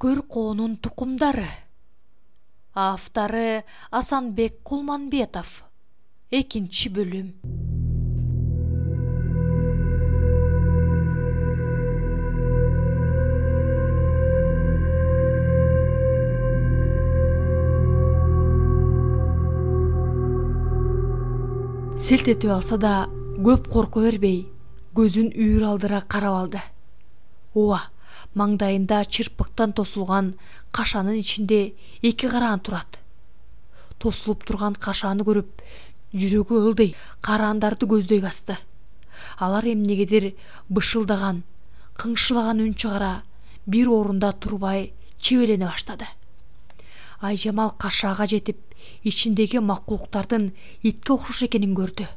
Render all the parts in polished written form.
Өткөр коонун тукумдары. Авторы Асанбек Кулманбетов. 2 бөлүм. Селт этип алса да көп корко бербей, көзүн үйүр алдыра карап алды. Ооба, маңдайында чырпыктан тосулган кашанын ичинде 2 караан турат. Тосулуп турган кашаны көрүп, жүрөгү ылдый, караандарды көздөй басты. Алар эмнегедир бышылдаган, кыңшылаган үн чыгара, бир орунда турбай чебелене баштады. Айжамал кашаага жетип, ичиндеги макулуктардын итке окшош экенин көрдү.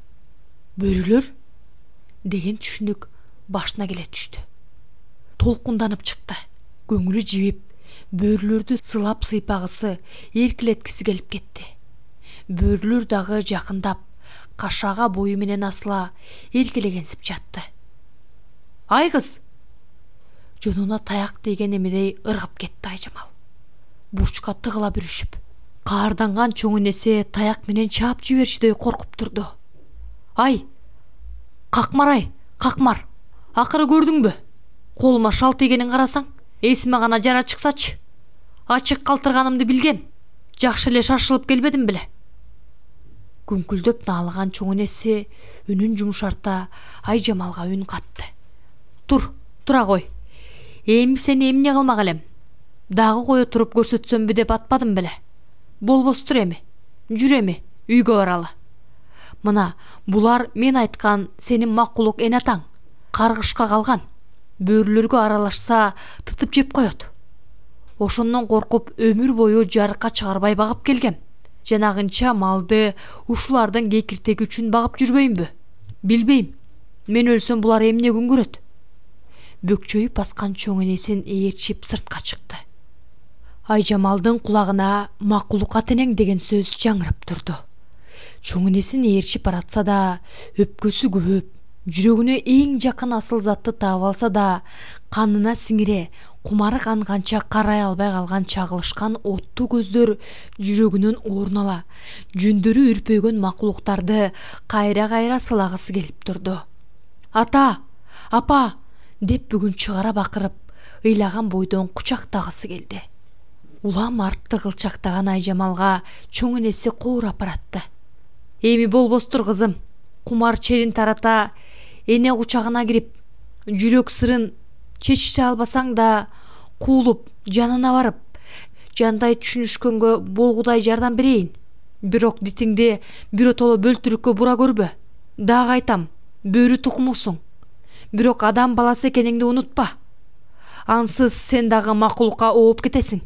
Бөрүлөр деген түшүнүк башына келе түштү. Толкунданып чыкты. Көңүлү жибип, бөрүлөрдү сылап сыйпагысы, эркилеткиси келип кетти. Бөрүлөр дагы жакындап, кашаага бою менен асыла эркелегенсип жатты. Ай кыз! Жонуна таяк тийген эмедей ыргып кетти Айжамал. Бурчка тыгыла бүрүшүп, каарданган чоң энеси таяк менен чаап жиберишидөй коркуп турду. Ай! Какмар-ай, какмар! Акыры көрдүңбү? Колума шал тийгенин карасаң, эсиме гана жара чыксачы. Ачык калтырганымды билгем. Жакшы эле шашылып келбедим беле. Күңкүлдөп наалыган чоң энеси үнүн жумшарта Айжамалга үн катты. Тура кой. Эми сени эмне кылмак элем? Дагы кое туруп көрсөтсөмбү деп атпадым беле. Болбостур эми. Жүр эми, үйгө баралы. Мына, булар мен айткан сенин макулук энатаң. Каргышка калган. Бөрүлөргө аралашса тытып жеп коет. Ошондон коркуп өмүр бою жарыкка чыгарбай багып келгем. Жанагынча малды ушулардын кекиртеги үчүн багып жүрбөймбү? Билбейм. Мен өлсөм булар эмне күн көрөт? Бөкчөйүп баскан чоң энесин ээрчип сыртка чыкты. Айжамалдын кулагына макулук атенең деген сөз жаңырап турду. Чоң энесин ээрчип баратса да, өпкөсү көөп, жүрөгүнө эң жакын асыл затты таап алса да, канына сиңире, кумары канганча карай албай калган чагылышкан оттуу көздөр жүрөгүнөн орун ала, жүндөрү үрпөйгөн макулуктарды кайра сылагысы келип турду. Ата! Апа! Деп бүгүн чыгара бакырып, ыйлаган бойдон кучактагысы келди. Улам артты кылчактаган Айжамалга чоң энеси куурап баратты. Эми болбостур кызым. Кумар черин тарата, эне кучагына кирип, жүрөк сырын чечише албасаң да куулуп, жанына барып, жандай түшүнүшкөнгө болгудай жардам берейин. Бирок дитиңди биротоло бөлтүрүккө бура көрбө. Дагы айтам, бөрү тукумусуң. Бирок адам баласы экениңди унутпа. Ансыз сен дагы макулукка ооп кетесиң.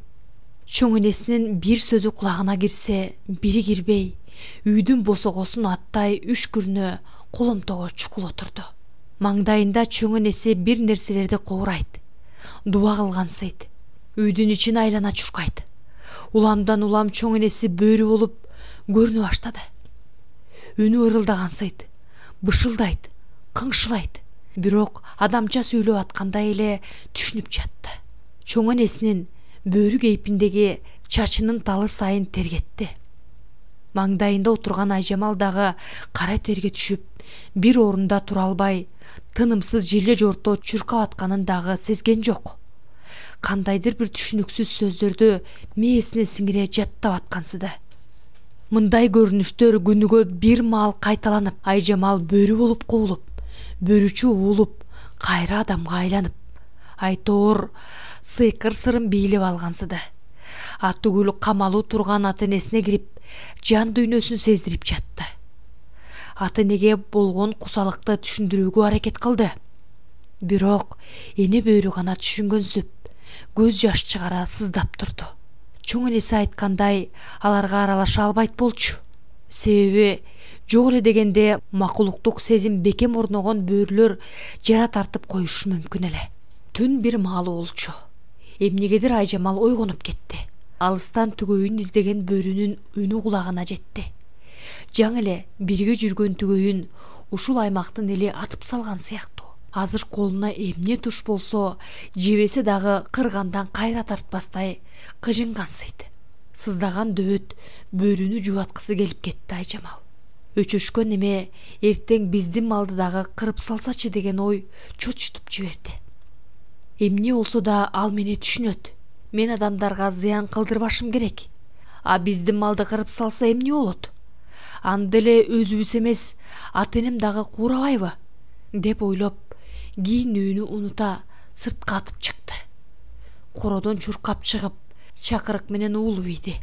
Чоң энесинин бир сөзү кулагына кирсе, бири кирбей, үйдүн босогосун аттай үшкүрүнө коломтого чукул отурду. Маңдайында чоң энеси бир нерселерди коурайт, дуба кылгансыйт, үйдүн ичин айлана чуркайт. Уламдан улам чоң энеси бөрү болуп көрүнө баштады. Үнү ырылдагансыйт, бышылдайт, кыңшылайт. Бирок адамча сүйлөп аткандай эле түшүнүп жатты. Чоң энесинин бөрү кейпиндеги чачынын талы сайын тергетти. Маңдайында отурган Айжамал дагы кара терге түшүп, бир орунда тура албай, тынымсыз жиле жорто чуркап атканын дагы сезген жок. Кандайдыр бир түшүнүксүз сөздөрдү мээсине сиңире жаттап аткансыды. Мындай көрүнүштөр күнүгө бир маал кайталанып, Айжамал бөрү болуп кубулуп, бөрүчү уулуп, кайра адамга айланып, айтоор сыйкыр сырын бийлеп алгансыды. Атүгүл камалуу турган ата энесине кирип, жан дүйнөсүн сездирип жатты. Ата энеге болгон кусалыкты түшүндүрүүгө аракет кылды. Бирок эне бөрү гана түшүнгөнсүп, көз жаш чыгара сыздап турду. Чоң энеси айткандай, аларга аралаша албайт болчу. Себеби жок эле дегенде макулуктук сезим бекем орногон бөрүлөр жара тартып коюшу мүмкүн эле. Түн бир маалы болчу. Эмнегедир Айжамал ойгонуп кетти. Алыстан түгөйүн издеген бөрүнүн үнү кулагына жетти. Жаң эле бирге жүргөн түгөйүн ушул аймактын эли атып салган сыяктуу. Азыр колуна эмне туш болсо, жебеси дагы кыргандан кайра тартпастай кыжынгансыйды. Сыздаган дөөт бөрүнү жубаткысы келип кетти Айжамал. Өчөшкөн эме эртең биздин малды дагы кырып салсачы деген ой чочутуп жиберди. Эмне болсо да ал мени түшүнөт. Мен адамдарга зыян кылдырбашым керек. А биздин малды кырып салса эмне болот? Анда эле өзүбүз эмес, ата-энем дагы куурабайбы? Деп ойлоп, кийинүүнү унута сыртка атып чыкты. Кородон чуркап чыгып, чакырык менен уулу ийди.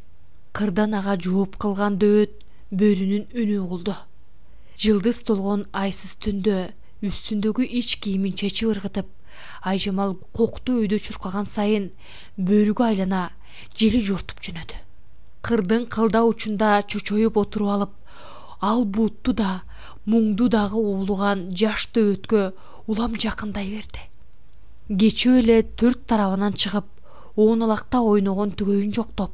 Кырдан ага жооп кылган дөөт бөрүнүн үнү угулду. Жылдыз толгон айсыз түндө үстүндөгү ич кийимин чечип ыргытып, Айжамал кокту өйдө чуркаган сайын бөрүгө айлана жели жортуп жөнөдү. Кырдын кылда учунда чочоюп отуруп алып, ал бутту да, муңду дагы уулуган жаш дөөткө улам жакындай берди. Кечөө эле төрт тарабынан чыгып, оонолакта ойногон түгөйүн жоктоп,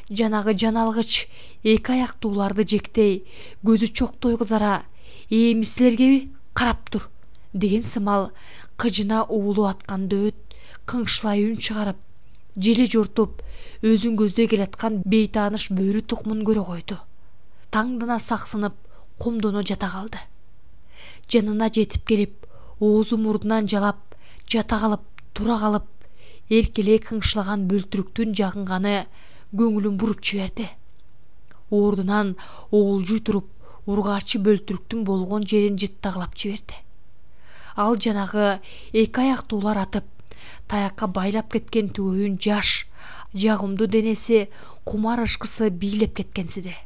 жанагы жаналгыч эки аяктууларды жектей, көзү чоктой кызара, эми силерге карап тур деген сымал кыжына уулуп аткан дөөт кыңшылай үн чыгарып, жели жортуп, өзүн көздөй келаткан бейтааныш бөрү тукмун көрө койду. Таңдана саксынып, комдоно жата калды. Жанына жетип келип, оозу мурдунан жалап, жата калып, тура калып, эркелей кыңшылаган бөлтүрүктүн жагынганы көңүлүн буруп жиберди. Ордунан оолжуй туруп, ургаачы бөлтүрүктүн болгон жерин жыттагылап жиберди. Ал жанагы эки аяктуулар атып, таякка байлап кеткен түгөйүн жаш, жагымдуу денеси кумар ышкысы бийлеп кеткенсиде.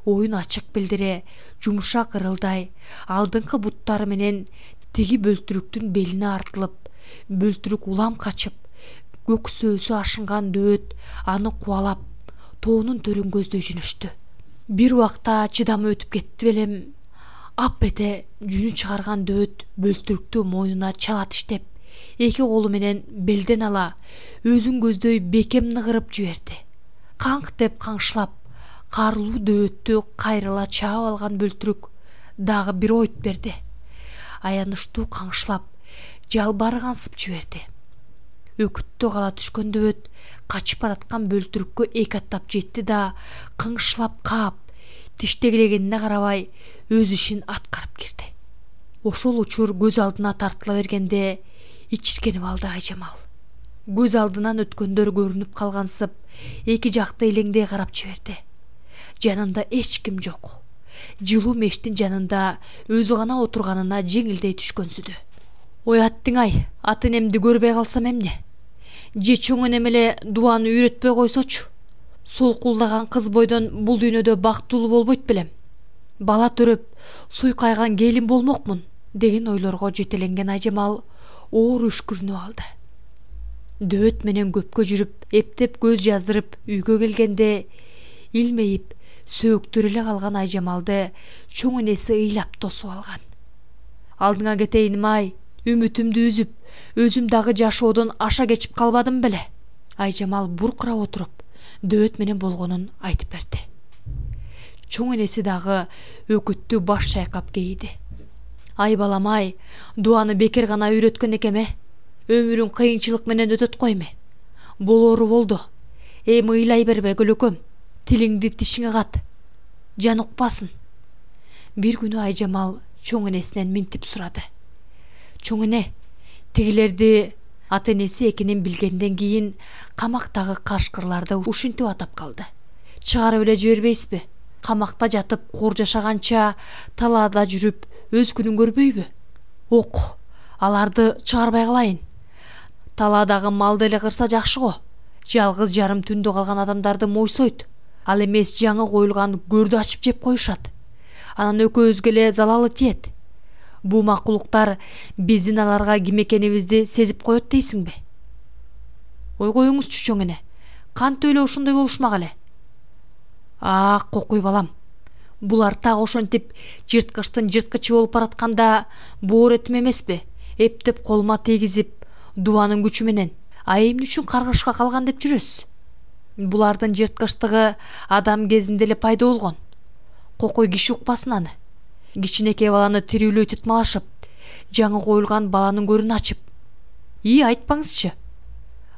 Оюн ачык билдире, жумшак ырылдай, алдыңкы буттары менен тиги бөлтүрүктүн белине артылып, бөлтүрүк улам качып, көксөөсү ашынган дөөт аны кубалап, тоонун төрүн көздөй жүрүштү. Бир убакта чыдамы өтүп кетти белем, ап эте жүнү чыгарган дөөт бөлтүрүктү мойнуна чала тиштеп, эки колу менен белден ала, өзүн көздөй бекем ныгырып жиберди. Канк деп каңшылап, карылуу дөөттү кайрыла чаап алган бөлтүрүк дагы бир ойт берди. Аянычтуу каңшылап, жалбарыгансып жиберди. Өкүттө кала түшкөн дөөт качып бараткан бөлтүрүккө эки аттап жетти да, кыңшылап каап, тиштегилегенине карабай, өз ишин аткарып кирди. Ошол учур көз алдына тартыла бергенде ичиркенип алды Айжамал. Көз алдынан өткөндөр көрүнүп калгансып, эки жакты элеңдей карап жиберди. Жанында эч ким жок. Жылуу мештин жанында өзү гана отурганына жеңилдей түшкөнсүдү. Ой аттың-ай, ата-энемди көрбөй калсам эмне? Же чоң энем эле дуаны үйрөтпөй койсочу? Солкулдаган кыз бойдон бул дүйнөдө бактылуу болбойт белем. Бала төрөп, суйкайган келин болмокмун деген ойлорго жетеленген Айжамал оор үшкүрүнүп алды. Дөөт менен көпкө жүрүп, эптеп көз жаздырып үйгө келгенде, илмейип, сөөктөр эле калган Айжамалды чоң энеси ыйлап тосуп алган. Алдыңа кетейиним-ай, үмүтүмдү үзүп, өзүм дагы жашоодон аша кечип калбадым беле. Айжамал буркурап отуруп, дөөт менен болгонун айтып берди. Чоң энеси дагы өкүттү баш чайкап кейиди. Ай балам-ай, дуаны бекер гана үйрөткөн экеме? Өмүрүң кыйынчылык менен өтөт койме? Болору болду. Эми ыйлай бербе көлөкөм. Тилиңди тишиңе кат. Жан укпасын. Бир күнү Айжамал чоң энесинен минтип сурады. Чоң эне, тигилерди ата-энеси экенин билгенден кийин камактагы кашкырларды ушинтип атап калды. Чыгарып эле жибербейсизби? Камакта жатып, кор жашаганча талаада жүрүп, өз күнүн көрбөйбү? Ок, аларды чыгарбай калайын. Талаадагы малды эле кырса жакшы го. Жалгыз жарым түндө калган адамдарды мойсойт. Ал эмес жаңы коюлган көрдү ачып жеп коюшат. Анан экөөбүзгө эле залалы тиет. Бу макулуктар биздин аларга ким экенибизди сезип коет дейсиңби? Ой коюңузчу чоң эне. Кантип эле ошондой болушмак эле? Кокуй балам. Булар так ошентип жырткычтын жырткычы болуп баратканда боор этим эмеспи? Эптеп колума тийгизип, дуанын күчү менен. А эмне үчүн каргышка калган деп жүрөсүз? Булардын жырткычтыгы адам кезинде эле пайда болгон. Кокой киши укпасын аны. Кичинекей баланы тирүүлөй тытмалашып, жаңы коюлган баланын көрүн ачып: айтпаңызчы.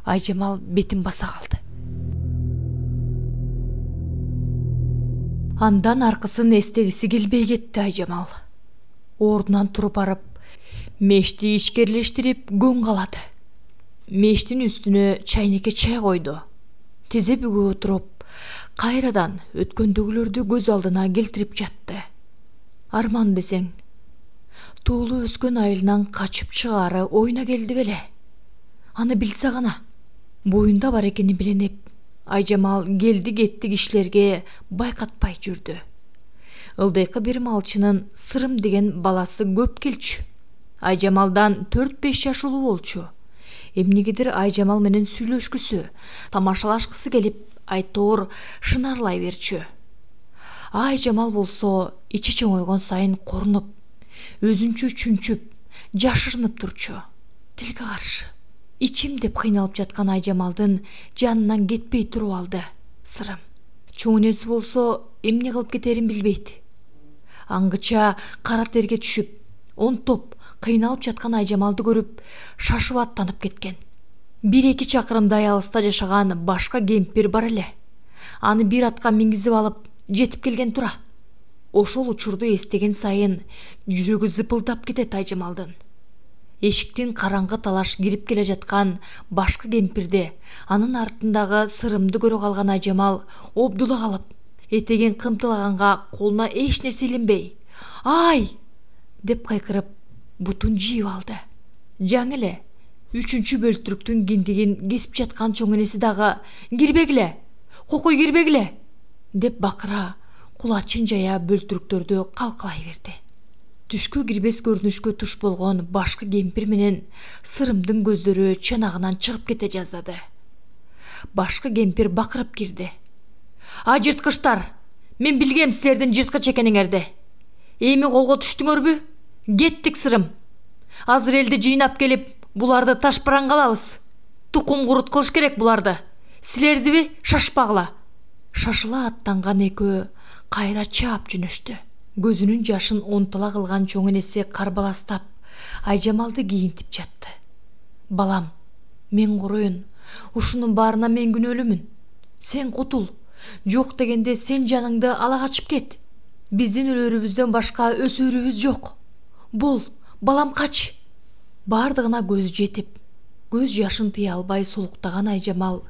Айжамал бетин баса калды. Андан аркысын эстегиси келбей кетти Айжамал. Ордунан туруп барып, мешти ишкерлештирип көң калады. Мештин үстүнө чайнекке чай койду. Тизе бүгүп отуруп, кайрадан өткөндөгүлөрдү көз алдына келтирип жатты. Арман десең, туулу өскөн айылынан качып чыгаары оюна келди беле. Аны билсе гана. Боюнда бар экени билинип, Айжамал келди-кетти кишилерге байкатпай жүрдү. Ылдыйкы бир малчынын Сырым деген баласы көп келчү. Айжамалдан 4-5 жаш улуу болчу. Эмнегедир Айжамал менен сүйлөшкүсү, тамашалашкысы келип, айтоор шынарлай берчү. Айжамал болсо ичи чоңойгон сайын корунуп, өзүнчө чүнчүп, жашырынып турчу. Тилге каршы. Ичим деп кыйналып жаткан Айжамалдын жанынан кетпей туруп алды Сырым. Чоң энеси болсо эмне кылып кетерин билбейт. Аңгыча кара терге түшүп, онтоп кыйналып жаткан Айжамалды көрүп, шашып аттанып кеткен. 1-2 чакырымдай алыста жашаган башка кемпир бар эле. Аны бир атка мингизип алып, жетип келген тура. Ошол учурду эстеген сайын жүрөгү зыпылдап кетет Айжамалдын. Эшиктин караңгы талаш кирип келе жаткан башка кемпирде, анын артындагы Сырымды көрө калган Айжамал обдула калып, этеген кымтылаганга колуна эч нерсе илинбей, «Ай!» деп кайкырып, бутун жийип алды. Жаңы эле 3-чү бөлтүрүктүн киндигин кесип жаткан чоң энеси дагы «Кирбегиле! Кокой кирбегиле!» деп бакыра, кулачын жая бөлтүрүктөрдү калкалай берди. Түшкө кирбес көрүнүшкө туш болгон башка кемпир менен Сырымдын көздөрү чанагынан чыгып кете жаздады. Башка кемпир бакырып кирди. «Жырткычтар, мен билгем силердин жырткыч экениңерди. Эми колго түштүңөрбү? Кеттик Сырым. Азыр элди жыйнап келип, буларды ташпаран калабыз. Тукум курут кылыш керек буларды. Силердиби шашпагыла». Шашыла аттанган экөө кайра чаап жөнөштү. Көзүнүн жашын онтала кылган чоң энеси карбаластап, Айжамалды кийинтип жатты. «Балам, мен короюн. Ушунун баарына мен күнөөлүмүн. Сен кутул. Жок дегенде сен жаныңды ала качып кет. Биздин өлөрүбүздөн башка өсөрүбүз жок. Бол, балам, кач». Бардыгына көзү жетип, көз жашын тыя албай солуктаган Айжамал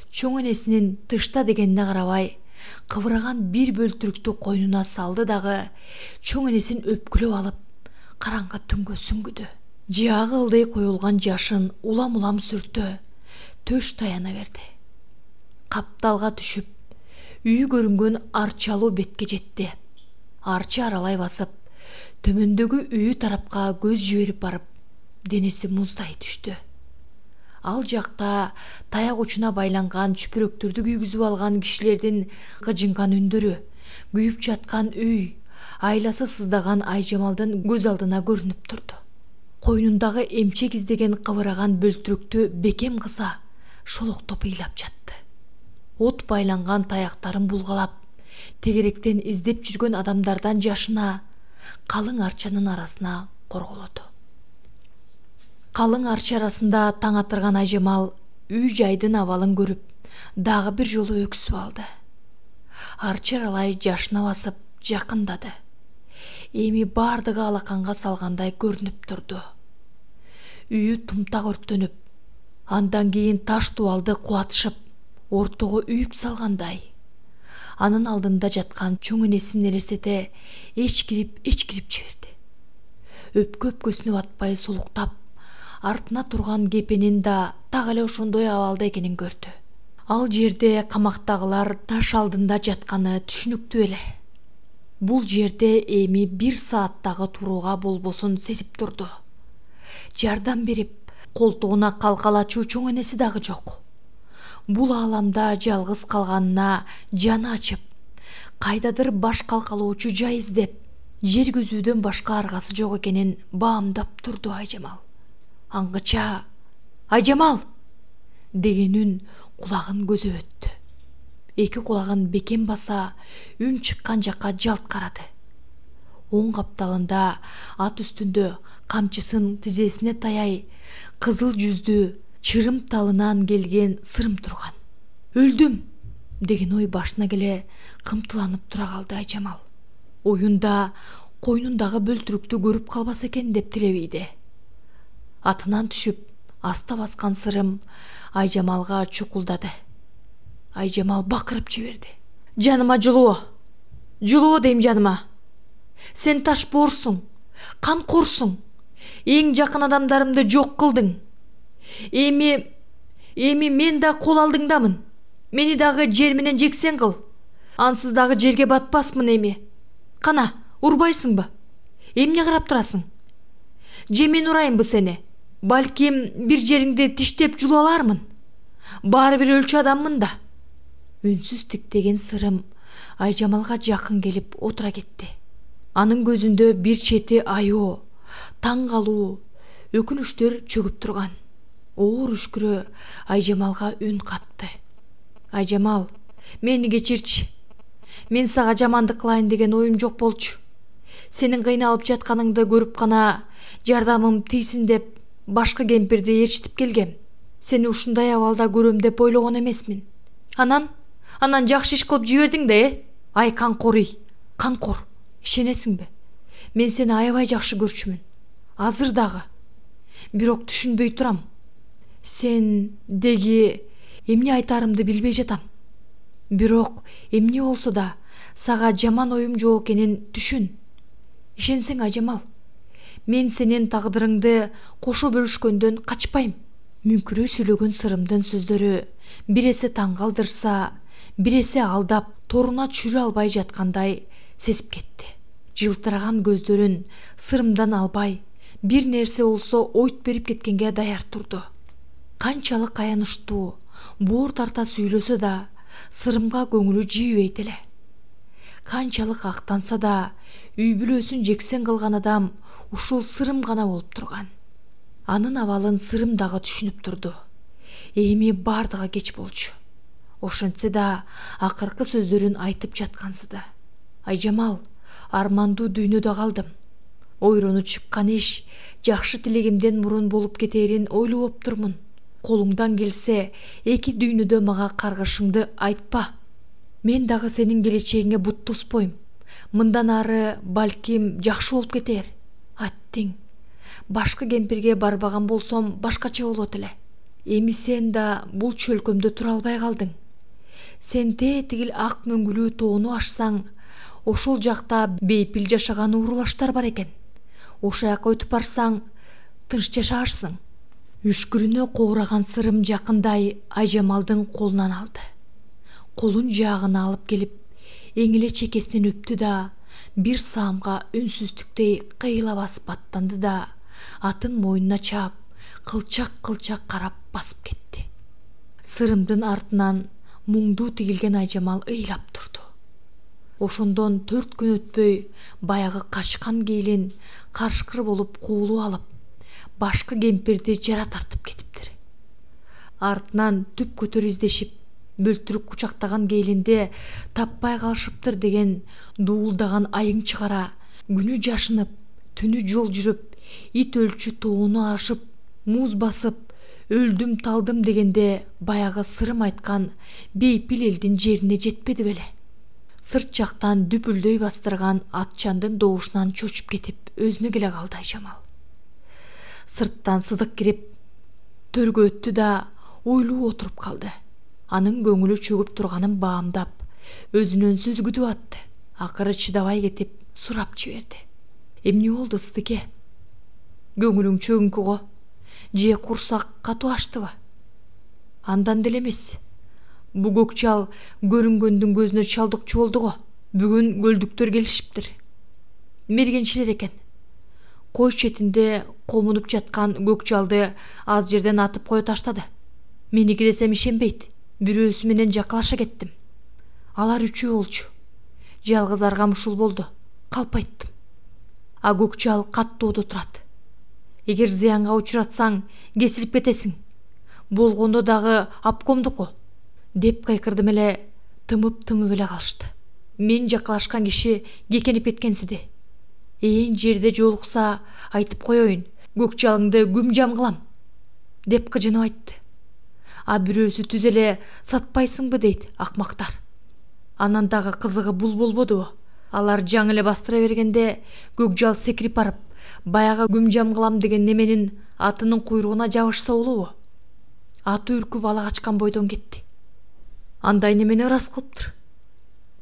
чоң энесинин тышта дегенине карабай, кыбыраган бир бөлтүрүктү койнуна салды дагы, чоң энесин өпкүлөп алып, караңгы түнгө сүңгүдү. Жаагы ылдый коюлган жашын улам-улам сүртө, төш таяна берди. Капталга түшүп, үйү көрүнгөн арчалуу бетке жетти. Арчы аралай басып, төмөндөгү үйү тарапка көз жиберип барып, денеси муздай түштү. Ал жакта таяк учуна байланган чүпүрөктөрдү күйгүзүп алган кишилердин кыжынган үндөрү, күйүп жаткан үй, айласы сыздаган Айжамалдын көз алдына көрүнүп турду. Койнундагы эмчек издеген кыбыраган бөлтүрүктү бекем кыса, шолоктоп ыйлап жатты. От байланган таяктарын булгалап, тегеректен издеп жүргөн адамдардан жашына, калың арчанын арасына корголоду. Калың арча арасында таң атырган Айжамал үй жайдын абалын көрүп, дагы бир жолу өксүп алды. Арча аралай жашына басып жакындады. Эми бардыгы алаканга салгандай көрүнүп турду. Үйү тумтак өрттөнүп, андан кийин таш дубалды кулатышып, ортого үйүп салгандай. Анын алдында жаткан чоң энесин элестете эч кирип жиберди. Өпкө-өпкөсүнө батпай солуктап, артына турган кепенин да так эле ошондой абалда экенин көрдү. Ал жерде камактагылар таш алдында жатканы түшүнүктүү эле. Бул жерде эми 1 сааттагы турууга болбосун сезип турду. Жардам берип, колтугуна калкалачуу чоң энеси дагы жок. Бул ааламда жалгыз калганына жаны ачып, кайдадыр баш калкалоочу жай издеп, жер көзүүдөн башка аргасы жок экенин баамдап турду Айжамал. Аңгыча «Айжамал!» деген үн кулагын көзөп өттү. Эки кулагын бекем баса, үн чыккан жакка жалт карады. Оң капталында ат үстүндө камчысын тизесине таяй кызыл жүздүү чырым талынан келген сырым турган. Өлдүм деген ой башына келе кымтыланып тура калды Айжамал. Оюнда койнундагы бөлтүрүктү көрүп калбаса экен деп тилебейди. Атынан түшүп аста баскан сырым Айжамалга чукулдады. Айжамал бакырып жиберди. Жаныма жылоо. Жылоо дейм жаныма. Сен таш боорсуң, канкорсуң. Эң жакын адамдарымды жок кылдың. Эми мен да кол алдыңдамын. Мени дагы жер менен жексен кыл. Ансыз дагы жерге батпасмын эми. Кана, урбайсыңбы? Эмне карап турасың? Же мен урайынбы сени? Балким бир жериңди тиштеп жулуп алармын. Баары бир өлчү адаммын да. Үнсүз тиктеген сырым Айжамалга жакын келип отура кетти. Анын көзүндө бир чети аяоо, таң калуу, өкүнүчтөр чөгүп турган. Оор үшкүрө Айжамалга үн катты. Айжамал, мени кечирчи. Мен сага жамандык кылайын деген оюм жок болчу. Сенин кыйналып жатканыңды көрүп гана жардамым тийсин деп башка кемпирди ээрчитип келгем. Сени ушундай абалда көрөм деп ойлогон эмесмин. Анан жакшы иш кылып жибердиң да, Ай канкорый, канкор. Ишенесиңби? Мен сени аябай жакшы көрчүмүн. Азыр дагы. Бирок түшүнбөй турам. Сен деги эмне айтарымды билбей жатам. Бирок эмне болсо да сага жаман оюм жок экенин түшүн. Ишенсең Айжамал, мен сенин тагдырыңды кошо бөлүшкөндөн качпайм. Мүңкүрөй сүйлөгөн сырымдын сөздөрү бир эсе таң калдырса, бир эсе алдап, торуна түшүрө албай жаткандай сезип кетти. Жылтыраган көздөрүн сырымдан албай, бир нерсе болсо ойт берип кеткенге даяр турду. Канчалык аянычтуу, боор тарта сүйлөсө да, сырымга көңүлү жийбейт эле. Канчалык актанса да, үй бүлөсүн жексен кылган адам ушул сырым гана болуп турган. Анын абалын сырым дагы түшүнүп турду. Эми бардыгы кеч болчу. Ошентсе да акыркы сөздөрүн айтып жаткансыды. Айжамал, армандуу дүйнөдө калдым. Ойрону чыккан иш жакшы тилегимден мурун болуп кетерин ойлоп турмун. Колуңдан келсе, эки дүйнөдө мага каргышыңды айтпа. Мен дагы сенин келечегиңе бут тоспойм. Мындан ары балким жакшы болуп кетер. Аттиң. Башка кемпирге барбаган болсом башкача болот эле. Эми сен да бул чөлкөмдө тура албай калдың. Сен тетигил ак мөңгүлүү тоону ашсаң, ошол жакта бейпил жашаган уурулаштар бар экен. Ошол жака өтүп барсаң, тынч жашаарсың. Үшкүрүнө коораган сырым жакындай Айжамалдын колунан алды. Колун жаагына алып келип, эңиле чекесинен өптү да, бир саамга үнсүздүктей кыйла басып аттанды да, атын мойнуна чаап, кылчак карап басып кетти. Сырымдын артынан муңдуу тигилген Айжамал ыйлап турду. Ошондон 4 күн өтпөй, баягы качкан келин каршкыр болуп куулуп алып, башка кемпирди жара тартып кетиптир. Артынан түп көтөр издешип, бөлтүрүк кучактаган келинде таппай калышыптыр деген дуулдаган айың чыгара, күнү жашынып, түнү жол жүрүп, ит өлчү тоону ашып, муз басып, өлдүм талдым дегенде баягы сырым айткан бейпил элдин жерине жетпеди беле. Сырт жактан дүпүлдөй бастырган атчандын добушунан чочуп кетип, өзүнө келе калды Айжамал. Сырттан сыдык кирип, төргө өттү да ойлуу отуруп калды. Анын көңүлү чөгүп турганын баамдап, өзүнөн сөз күтүп атты. Акыры чыдабай кетип, сурап жиберди. Эмне болду Сыдыке? Көңүлүң чөгүңкү го? Же курсак катуу ачтыбы? Андан деле эмес. Бу көк чал көрүнгөндүн көзүнө чалдыкчу болду го. Бүгүн көлдүктөр келишиптир. Мергенчилер экен. Кой четинде комунуп жаткан көк чалды аз жерден атып кое таштады. Меники десем ишенбейт. Бирөөсү менен жакалаша кеттим. Алар 3 болчу. Жалгыз аргам ушул болду. Калпайттым. А көк чал каттоодо турат. Эгер зыянга учуратсаң, кесилип кетесиң. Болгондо дагы апкомдуку, деп кайкырдым эле, тымып эле калышты. Мен жакалашкан киши кекенип кеткенсиди. ээн жерде жолукса айтып коеюн, Көкжалыңды күм жам кылам деп кыжынып айтты. А бирөөсү түз эле сатпайсыңбы дейт акмактар. Анан дагы кызыгы бул болбодубу? Алар жаңы эле бастыра бергенде Көкжал секирип барып, баягы күм жам кылам деген неменин атынын куйругуна жабышса болобу? Аты үркүп ала качкан бойдон кетти. Андай немени ырас кылыптыр.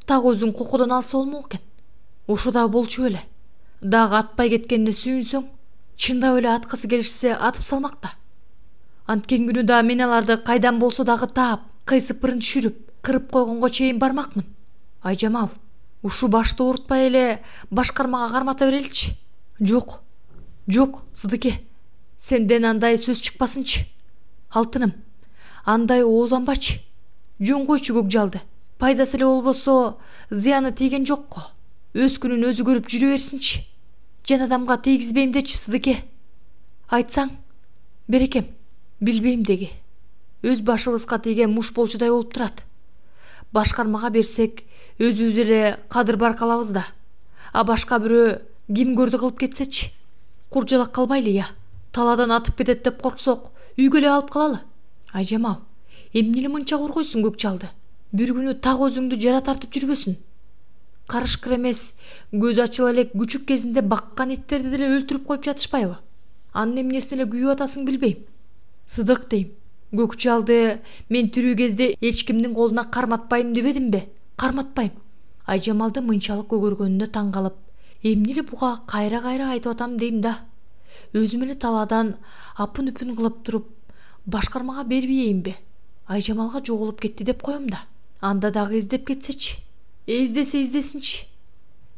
Так өзүң кокодон алса болмок экен. Ошо да болчу эле. Дагы атпай кеткенине сүйүнсөң, чындап эле аткысы келишсе атып салмак да. Анткен күнү да мен аларды кайдан болсо дагы таап, кыйсыпырын түшүрүп, кырып койгонго чейин бармакмын. Айжамал, ушу башты оорутпай эле башкармага кармата береличи. Жок, Сыдыке, сенден андай сөз чыкпасынчы. Алтыным, андай оозанбачы. Жөн койчу Көкжалды. Пайдасы эле болбосо, зыяны тийген жокко. Өз күнүн өзү көрүп жүрө берсинчи. Жан адамга тийгизбейм дечи, Сыдыке. Айтсаң, берекем, билбейм деги. Өз башыбызга тийген муш болчудай болуп турат. Башкармага берсек, өзүбүз эле кадыр бар калабыз да. А башка бирөө ким көрдү кылып кетсечи. Куржалак калбайлы я. Таладан атып кетет деп корксок, үйгө эле алып калалы. Айжамал, эмне эле мынча коргойсуң Көкжалды? Бир күнү так өзүңдү жара тартып жүрбөсүн. Карышкыр эмес, көз ачыла элек күчүк кезинде баккан иттерди деле өлтүрүп коюп жатышпайбы? Анын эмнесине эле күйүп атасың билбейм. Сыдык дейм. Көкжалды мен тирүү кезде эч кимдин колуна карматпайм дебедимби? Карматпайм. Айжамалды мынчалык көгөргөнүнө таң калып, эмне эле буга кайра айтып атам дейм да. Өзүм эле таладан апын-үпүн кылып туруп, башкармага бербейинби? Айжамалга жоголуп кетти деп коем да. Анда дагы издеп кетсечи. Издесе издесинчи.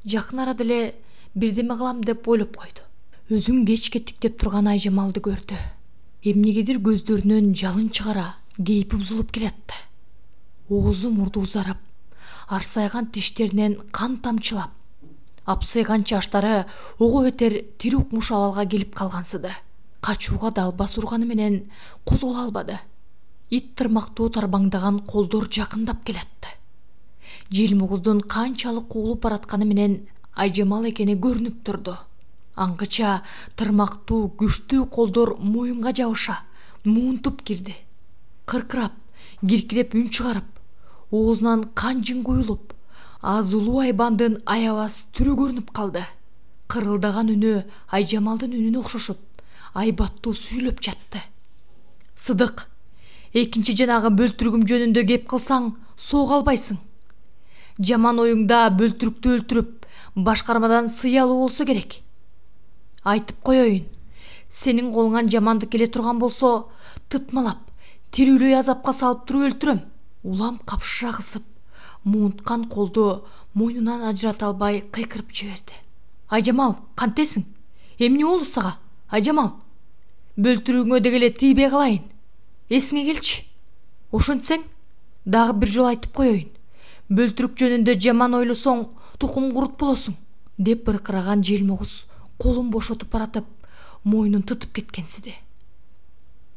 Жакын арада эле бирдеме кылам деп ойлоп койду. Өзүн кеч кеттик деп турган Айжамалды көрдү. Эмнегедир көздөрүнөн жалын чыгара, кейпи бузулуп келатты. Оозу мурду узарып, арсайган тиштеринен кан тамчылап, апсыйган чаштары ого бетер тири укмуш абалга келип калгансыды. Качууга далбас урганы менен козголо албады. Ит тырмактуу тарбаңдаган колдор жакындап келатты. Желмугуздун канчалык куулуп баратканы менен Айжамал экени көрүнүп турду. Аңгыча тырмактуу күчтүү колдор моюнга жабыша, муунтуп кирди. Кыркырап, киркиреп үн чыгарып, оозунан кан жың куюлуп, азулуу айбандын аябас түрү көрүнүп калды. Кырылдаган үнү Айжамалдын үнүнө окшошуп, айбаттуу сүйлөп жатты. Сыдык, экинчи жанагы бөлтүрүгүм жөнүндө кеп кылсаң, соого албайсың. Жаман оюңда бөлтүрүктү өлтүрүп, башкармадан сый алуу болсо керек. Айтып коеюн, сенин колуңан жамандык келе турган болсо, тытмалап, тирүүлөй азапка салып туруп өлтүрөм. Улам капшыра кысып, муунткан колду мойнунан ажырата албай кыйкырып жиберди. Айжамал, кантесиң? Эмне болду сага? Айжамал, бөлтүрүгүңө деги эле тийбей калайын. Эсиңе келчи. Ошентсең, дагы бир жолу айтып коеюн. Бөлтүрүк жөнүндө жаман ойлосоң, тукум курут болосуң, деп быркыраган желмугуз колун бошотуп баратып, мойнун тытып кеткенсиди.